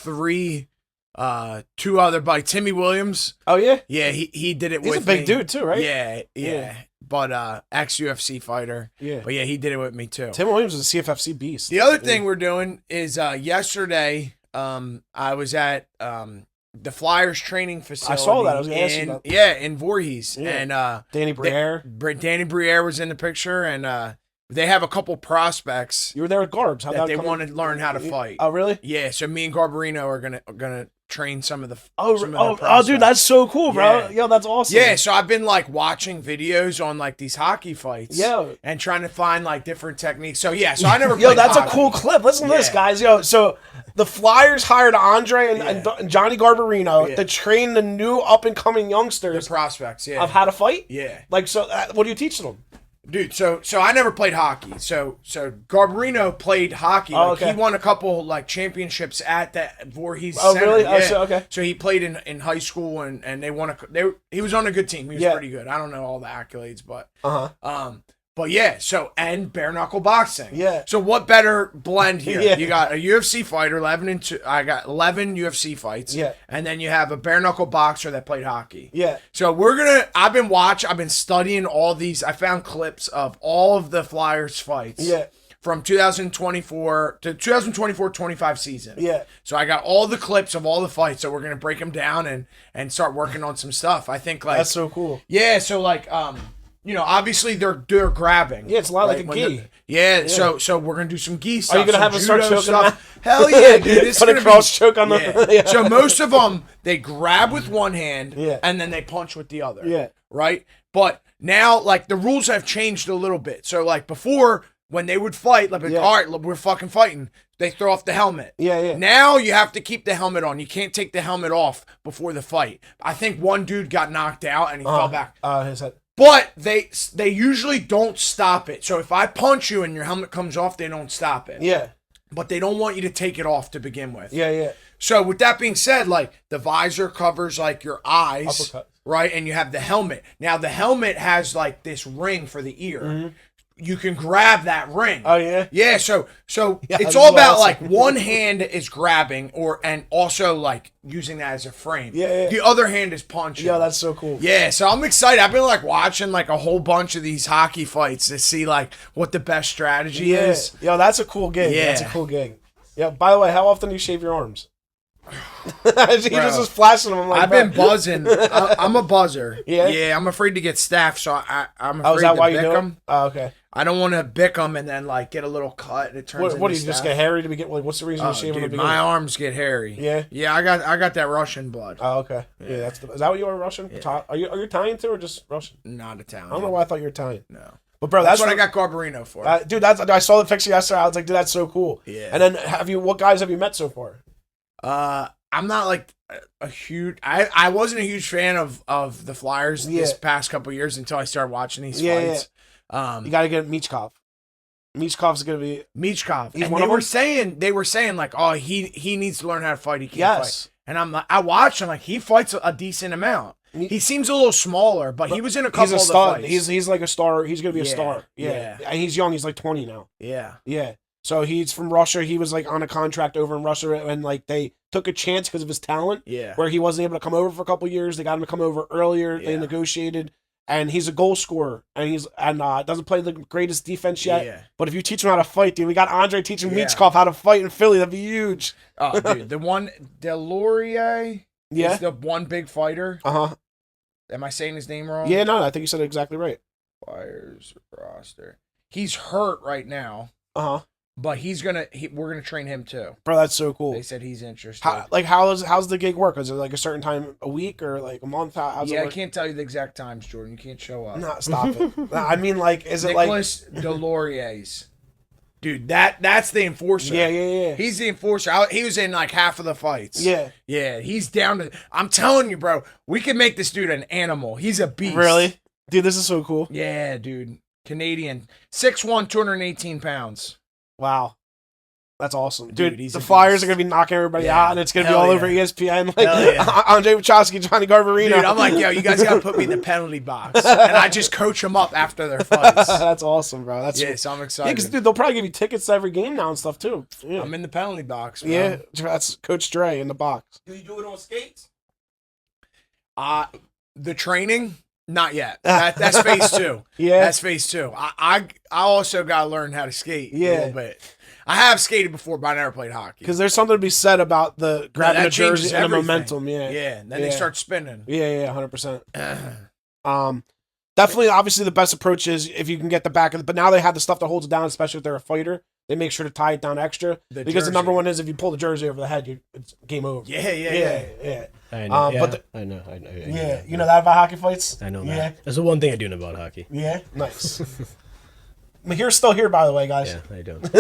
two other buddies. Timmy Williams. Oh, yeah? Yeah, he did it He's with a big me. dude, too, right? Yeah. But ex-UFC fighter. Yeah. But yeah, he did it with me, too. Tim Williams was a CFFC beast. The other thing we're doing is yesterday I was at the Flyers training facility. I saw that. I was going to ask you about that. Yeah, in Voorhees. Yeah. And Danny Briere. Danny Briere was in the picture, and they have a couple prospects You were there with Garbs. How'd that they come want in? to learn how to fight. Oh, really? Yeah, so me and Garbarino are gonna train some of the Dude, that's so cool, bro. Yeah. Yo, that's awesome. Yeah, so I've been like watching videos on like these hockey fights. Yeah. And trying to find like different techniques. So yeah, so I never Yo, played that's hockey. a cool clip. Listen to this, Yeah. guys. Yo, so the Flyers hired Andre and Johnny Garbarino to train the new up-and-coming The youngsters prospects, yeah. of how to fight? Yeah. Like, so what do you teach them? Dude, so I never played hockey. So Garbarino played hockey. Oh, Like, okay. he won a couple like championships at that Voorhees Oh, Center. really? Yeah. Oh, so, okay. So he played in high school and they won he was on a good team. He was pretty good. I don't know all the accolades, but but yeah, so and bare knuckle boxing. Yeah. So what better blend here? Yeah. You got a UFC fighter, 11 and 2. I got 11 UFC fights. Yeah. And then you have a bare knuckle boxer that played hockey. Yeah. So I've been studying all these. I found clips of all of the Flyers fights. Yeah. From 2024 to 2024-25 season. Yeah. So I got all the clips of all the fights. So we're going to break them down and start working on some stuff. I think like. That's so cool. Yeah. So like, obviously they're grabbing. Yeah, it's a lot like a when gi. they're- Yeah, so we're gonna do some gi stuff. Are you gonna some have us start judo choking them out? Hell yeah, dude! It's Put a gonna cross choke on yeah. the. Yeah. So most of them they grab with one hand, Yeah. and then they punch with the other. Yeah. Right. But now, like the rules have changed a little bit. So like before, when they would fight, like Yeah. all right, we're fucking fighting. They throw off the helmet. Yeah. Now you have to keep the helmet on. You can't take the helmet off before the fight. I think one dude got knocked out and he fell back. His head. But they usually don't stop it. So if I punch you and your helmet comes off, they don't stop it. Yeah. But they don't want you to take it off to begin with. Yeah. So with that being said, like the visor covers like your eyes, Uppercut. right? And you have the helmet. Now the helmet has like this ring for the ear. You can grab that ring. Oh, yeah? Yeah, so Yeah, it's that's all about awesome. like one hand is grabbing and also like using that as a frame. Yeah. The other hand is punching. Yo, that's so cool. Yeah, so I'm excited. I've been like watching like a whole bunch of these hockey fights to see like what the best strategy is. Yo, that's a cool gig. Yeah. That's a cool gig. Yeah. By the way, how often do you shave your arms? He just was flashing them. I'm like, I've been buzzing. I'm a buzzer. Yeah? Yeah, I'm afraid to get staff, so I'm afraid Oh, is that to why you bick do it? them. Oh, okay. I don't want to bick them and then like get a little cut and it turns What do into you just staff. get hairy to begin? Like, what's the reason you shave them? Dude, my arms get hairy. Yeah? Yeah, I got that Russian blood. Oh, okay. Yeah, is that what you are, Russian? Yeah. Are you Italian too, or just Russian? Not Italian. I don't know why I thought you were Italian. No. But bro, That's what I got Garbarino for. Dude, I saw the picture yesterday. I was like, dude, that's so cool. Yeah. And then what guys have you met so far? I'm not like a huge. I wasn't a huge fan of the Flyers this past couple years until I started watching these fights. Yeah. You got to get Michkov. Michkov's gonna be Michkov. He's And one they were saying like, oh, he needs to learn how to fight. He can't Yes. fight. And I'm like, I watched him, like, he fights a decent amount. He seems a little smaller, but he was in a couple He's a of the stud. fights. He's like a star. He's gonna be a star. Yeah. And he's young. He's like 20 now. Yeah. Yeah. So he's from Russia. He was like on a contract over in Russia, and like they took a chance because of his talent. Yeah. Where he wasn't able to come over for a couple years. They got him to come over earlier. They negotiated, and he's a goal scorer, and doesn't play the greatest defense yet. Yeah. But if you teach him how to fight, dude, we got Andre teaching Michkov how to fight in Philly. That'd be huge. Oh, dude, the one Delorier. Yeah. Is the one big fighter. Uh-huh. Am I saying his name wrong? Yeah, no, I think you said it exactly right. Flyers roster. He's hurt right now. Uh-huh. But we're gonna train him too. Bro, that's so cool. They said he's interested. How's the gig work? Is it like a certain time a week or like a month? How's it work? I can't tell you the exact times, Jordan. You can't show up. No, stop it. I mean, like, is it Nicholas Delorier's. Dude, that's the enforcer. Yeah. He's the enforcer. He was in like half of the fights. Yeah. Yeah, he's down to... I'm telling you, bro, we can make this dude an animal. He's a beast. Really? Dude, this is so cool. Yeah, dude. Canadian. 6'1", 218 pounds. Wow. That's awesome. Dude, he's the a Flyers beast. are going to be knocking everybody out, and it's going to be Hell all yeah. over ESPN. Like, Hell yeah. Andre Wachowski, Johnny Garbarino. Dude, I'm like, yo, you guys got to put me in the penalty box. And I just coach them up after their fights. That's awesome, bro. That's So I'm excited. Yeah, because, dude, they'll probably give you tickets to every game now and stuff, too. Yeah. I'm in the penalty box, bro. Yeah, that's Coach Dre in the box. Do you do it on skates? The training, not yet. That's phase 2. Yeah. That's phase 2. I also got to learn how to skate a little bit. I have skated before, but I never played hockey. Because there's something to be said about the grabbing a jersey and the everything. momentum. Yeah. Yeah. And then they start spinning. Yeah, 100%. Definitely, obviously, the best approach is if you can get the back of it. But now they have the stuff that holds it down, especially if they're a fighter. They make sure to tie it down extra. Because the number one is if you pull the jersey over the head, it's game over. Yeah. I know. But I know. Yeah, you know that about hockey fights? I know Yeah. that. That's the one thing I do know about hockey. Yeah, nice. Mahir's still here, by the way, guys. Yeah, I don't.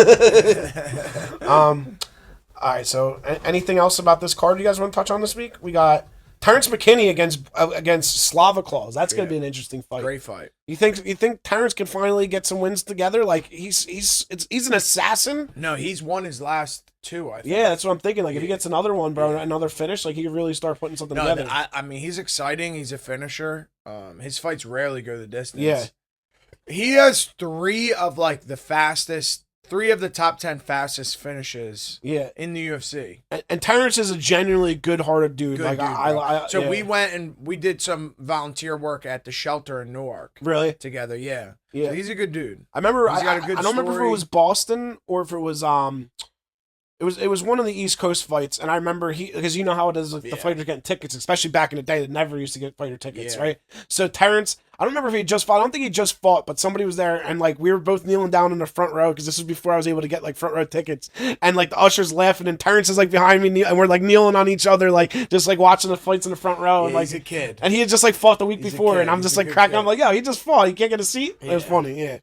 All right, so anything else about this card you guys want to touch on this week? We got Terrence McKinney against Slava Claus. That's going to be an interesting fight. Great fight. You think Terrence can finally get some wins together? Like he's an assassin. No, he's won his last 2, I think. Yeah, that's what I'm thinking. Like if he gets another one, bro, another finish, like he could really start putting something together. I mean, he's exciting. He's a finisher. His fights rarely go the distance. Yeah. He has 3 of like the fastest, 3 of the top 10 fastest finishes. Yeah. In the UFC. And Terrence is a genuinely good-hearted dude. Good like dude, bro. So yeah. we went and we did some volunteer work at the shelter in Newark. Really? Together, yeah. Yeah. So he's a good dude. I remember. He's got a good I don't remember if it story. was Boston or if it was It was one of the East Coast fights, and I remember because you know how it is with the fighters getting tickets, especially back in the day, they never used to get fighter tickets, right? So Terrence, I don't remember if he just fought. I don't think he just fought, but somebody was there, and like we were both kneeling down in the front row because this was before I was able to get like front row tickets, and like the ushers laughing, and Terrence is like behind me, and we're like kneeling on each other, like just like watching the fights in the front row, and like he's a kid, and he had just like fought the week He's a before, kid. and I'm He's just a like good cracking. kid. I'm like, yo, he just fought. He can't get a seat. It was funny, yeah.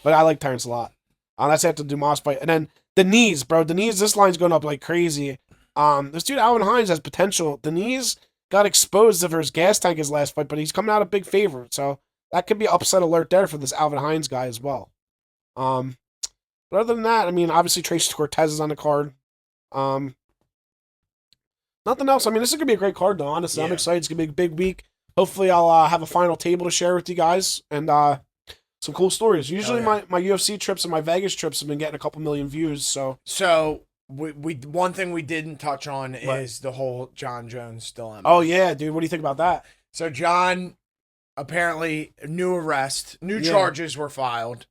But I like Terrence a lot. That's after Dumas fight, and then. Denise, bro. Denise, this line's going up like crazy. This dude, Alvin Hines, has potential. Denise got exposed for his gas tank his last fight, but he's coming out a big favorite. So that could be upset alert there for this Alvin Hines guy as well. But other than that, I mean, obviously Tracy Cortez is on the card. Nothing else. I mean, this is going to be a great card, though, honestly. I'm excited. It's going to be a big week. Hopefully, I'll have a final table to share with you guys. And, some cool stories. Usually my UFC trips and my Vegas trips have been getting a couple million views. So we one thing we didn't touch on is the whole John Jones dilemma. Oh yeah, dude. What do you think about that? So John, apparently new charges were filed,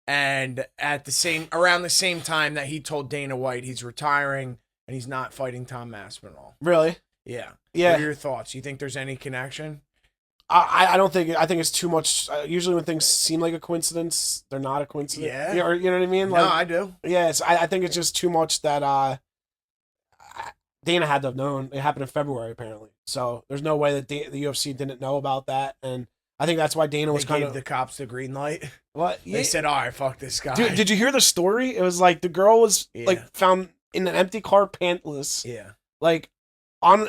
and at around the same time that he told Dana White he's retiring and he's not fighting Tom Aspinall. Really? Yeah. Yeah. What are your thoughts? You think there's any connection? I don't think. I think it's too much. Usually, when things seem like a coincidence, they're not a coincidence. Yeah. You know what I mean? No, Like, I do. Yes, I think it's just too much that Dana had to have known. It happened in February, apparently. So there's no way that the UFC didn't know about that, and I think that's why Dana was They kind gave of the cops the green light. what They said, "All right, fuck this guy." Dude, did you hear the story? It was like the girl was like found in an empty car, pantless. Yeah. Like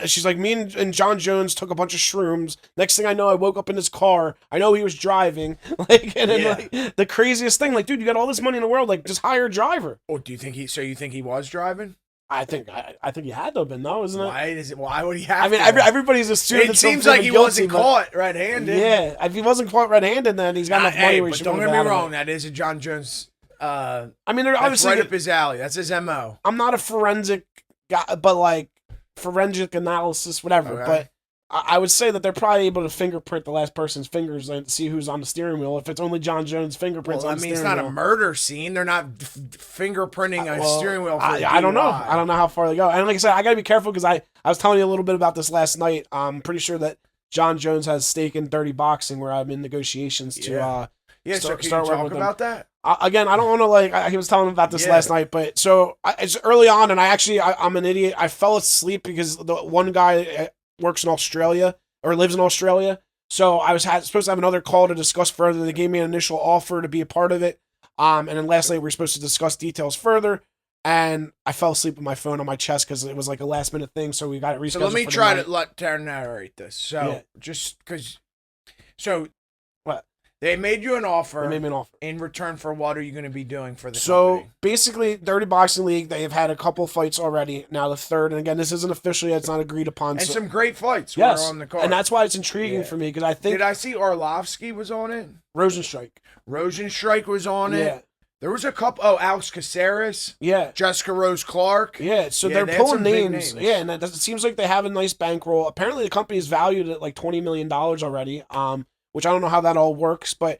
she's like, me and John Jones took a bunch of shrooms. Next thing I know, I woke up in his car. I know he was driving. Like, and then like the craziest thing, like, dude, you got all this money in the world, like, just hire a driver. Oh, do you think you think he was driving? I think he had to have been, though, isn't it? Why would he have? I mean, to? everybody's assuming It seems like he wasn't caught red-handed. Yeah, if he wasn't caught red-handed, then he's got enough money. Where he but don't get me wrong, that is a John Jones. I mean, they're that's obviously right up his alley. That's his MO. I'm not a forensic guy, but like forensic analysis, whatever. Okay. But I would say that they're probably able to fingerprint the last person's fingers and see who's on the steering wheel. If it's only John Jones' fingerprints on the steering wheel. It's not a murder scene. They're not fingerprinting a steering wheel. I don't know. I don't know how far they go. And like I said, I got to be careful because I was telling you a little bit about this last night. I'm pretty sure that John Jones has stake in Dirty Boxing, where I'm in negotiations to so can start you working talk with about that? Again, I don't want to like. He was telling him about this last night, but so it's early on, and I'm an idiot. I fell asleep because the one guy works in Australia or lives in Australia. So I was supposed to have another call to discuss further. They gave me an initial offer to be a part of it, and then last night we were supposed to discuss details further. And I fell asleep with my phone on my chest because it was like a last minute thing. So we got it rescheduled. So let me try to narrate this. So just because, what? They made you an offer. They made me an offer. In return for what are you going to be doing for the company? Basically, Dirty Boxing League, they have had a couple fights already. Now the third, and again, this isn't official yet. It's not agreed upon. And some great fights were on the card. And that's why it's intriguing for me because I think... Did I see Arlovsky was on it? Rosenstrike was on it. There was a couple... Oh, Alex Caceres. Yeah. Jessica Rose Clark. Yeah, so they're pulling names. Yeah, and it seems like they have a nice bankroll. Apparently, the company is valued at like $20 million already, which I don't know how that all works, but...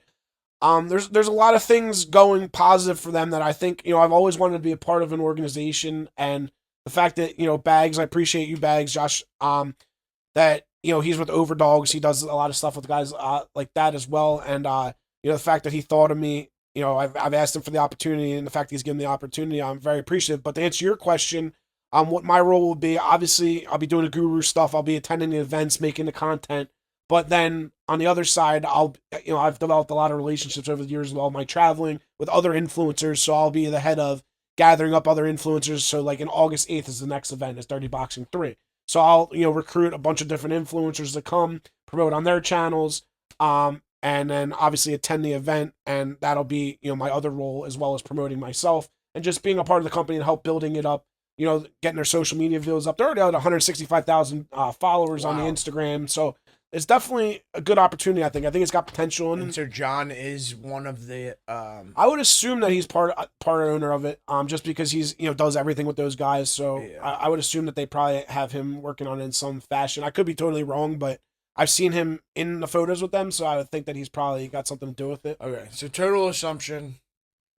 There's a lot of things going positive for them that I think, I've always wanted to be a part of an organization, and the fact that, Bags, I appreciate you, Bags, Josh, that, he's with Overdogs, he does a lot of stuff with guys like that as well, and, the fact that he thought of me, I've asked him for the opportunity, and the fact that he's given the opportunity, I'm very appreciative. But to answer your question, what my role will be, obviously, I'll be doing the guru stuff, I'll be attending the events, making the content. But then on the other side, I've developed a lot of relationships over the years with all my traveling with other influencers. So I'll be the head of gathering up other influencers. So like in August 8th is the next event. It's Dirty Boxing 3. So I'll, recruit a bunch of different influencers to come promote on their channels. And then obviously attend the event. And that'll be, my other role as well as promoting myself and just being a part of the company and help building it up, getting their social media videos up. They're already at 165,000 followers on the Instagram. So it's definitely a good opportunity, I think. I think it's got potential. And so John is one of the... I would assume that he's part owner of it, just because he's, does everything with those guys. So I would assume that they probably have him working on it in some fashion. I could be totally wrong, but I've seen him in the photos with them, so I would think that he's probably got something to do with it. Okay, so total assumption...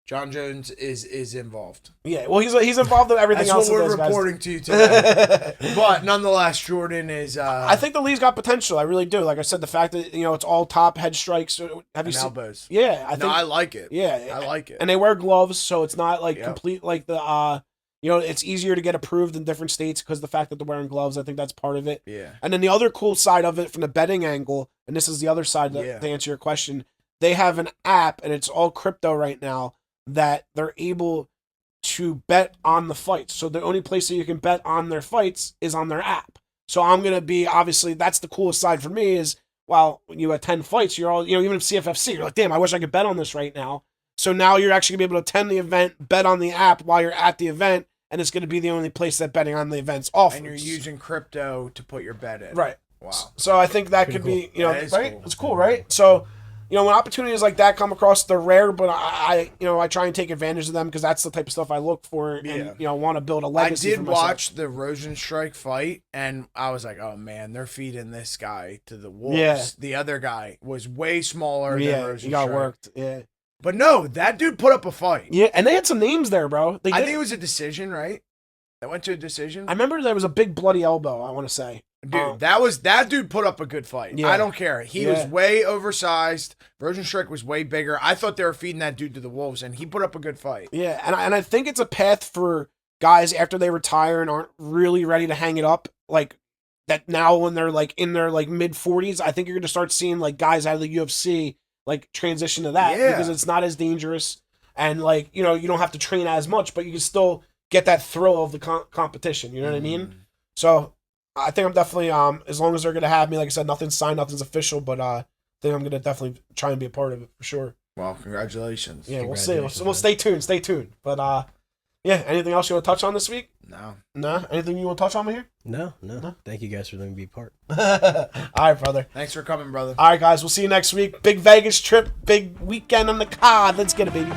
John Jones is involved. Yeah, well, he's involved in everything else. That's what we're reporting to you today. But nonetheless, Jordan is... I think the league's got potential. I really do. Like I said, the fact that, it's all top head strikes. Have you seen elbows? Yeah, I like it. Yeah. I like it. And they wear gloves, so it's not like complete like the... it's easier to get approved in different states because the fact that they're wearing gloves, I think that's part of it. Yeah. And then the other cool side of it from the betting angle, and this is the other side to answer your question, they have an app, and it's all crypto right now, that they're able to bet on the fights. So the only place that you can bet on their fights is on their app. So I'm going to be, obviously, that's the coolest side for me is, when you attend fights, you're all, even if CFFC, you're like, damn, I wish I could bet on this right now. So now you're actually going to be able to attend the event, bet on the app while you're at the event, and it's going to be the only place that betting on the events offers. And you're using crypto to put your bet in. Right. Wow. So I think that could be, right? Cool. It's cool, right? So... when opportunities like that come across, they're rare, but I try and take advantage of them because that's the type of stuff I look for and, want to build a legacy. I did watch the Rosenstrike fight, and I was like, oh, man, they're feeding this guy to the wolves. Yeah. The other guy was way smaller than Rosenstrike. He got worked, yeah. But no, that dude put up a fight. Yeah, and they had some names there, bro. I think it was a decision, right? That went to a decision? I remember there was a big bloody elbow, I want to say. Dude, that dude put up a good fight. Yeah. I don't care. He was way oversized. Rosenstrike was way bigger. I thought they were feeding that dude to the wolves, and he put up a good fight. Yeah, and I think it's a path for guys after they retire and aren't really ready to hang it up. Like that now when they're like in their like mid 40s, I think you're gonna start seeing like guys out of the UFC like transition to that because it's not as dangerous and like you don't have to train as much, but you can still get that thrill of the competition. You know what I mean? So. I think I'm definitely as long as they're gonna have me, like I said, nothing's signed, nothing's official, but I think I'm gonna definitely try and be a part of it for sure. Well, congratulations. Yeah, we'll see. We'll man. stay tuned. Stay tuned. But yeah, anything else you want to touch on this week? No. Nah, anything you want to touch on here? No. Thank you guys for letting me be part. All right, brother. Thanks for coming, brother. All right, guys. We'll see you next week. Big Vegas trip. Big weekend on the card. Let's get it, baby.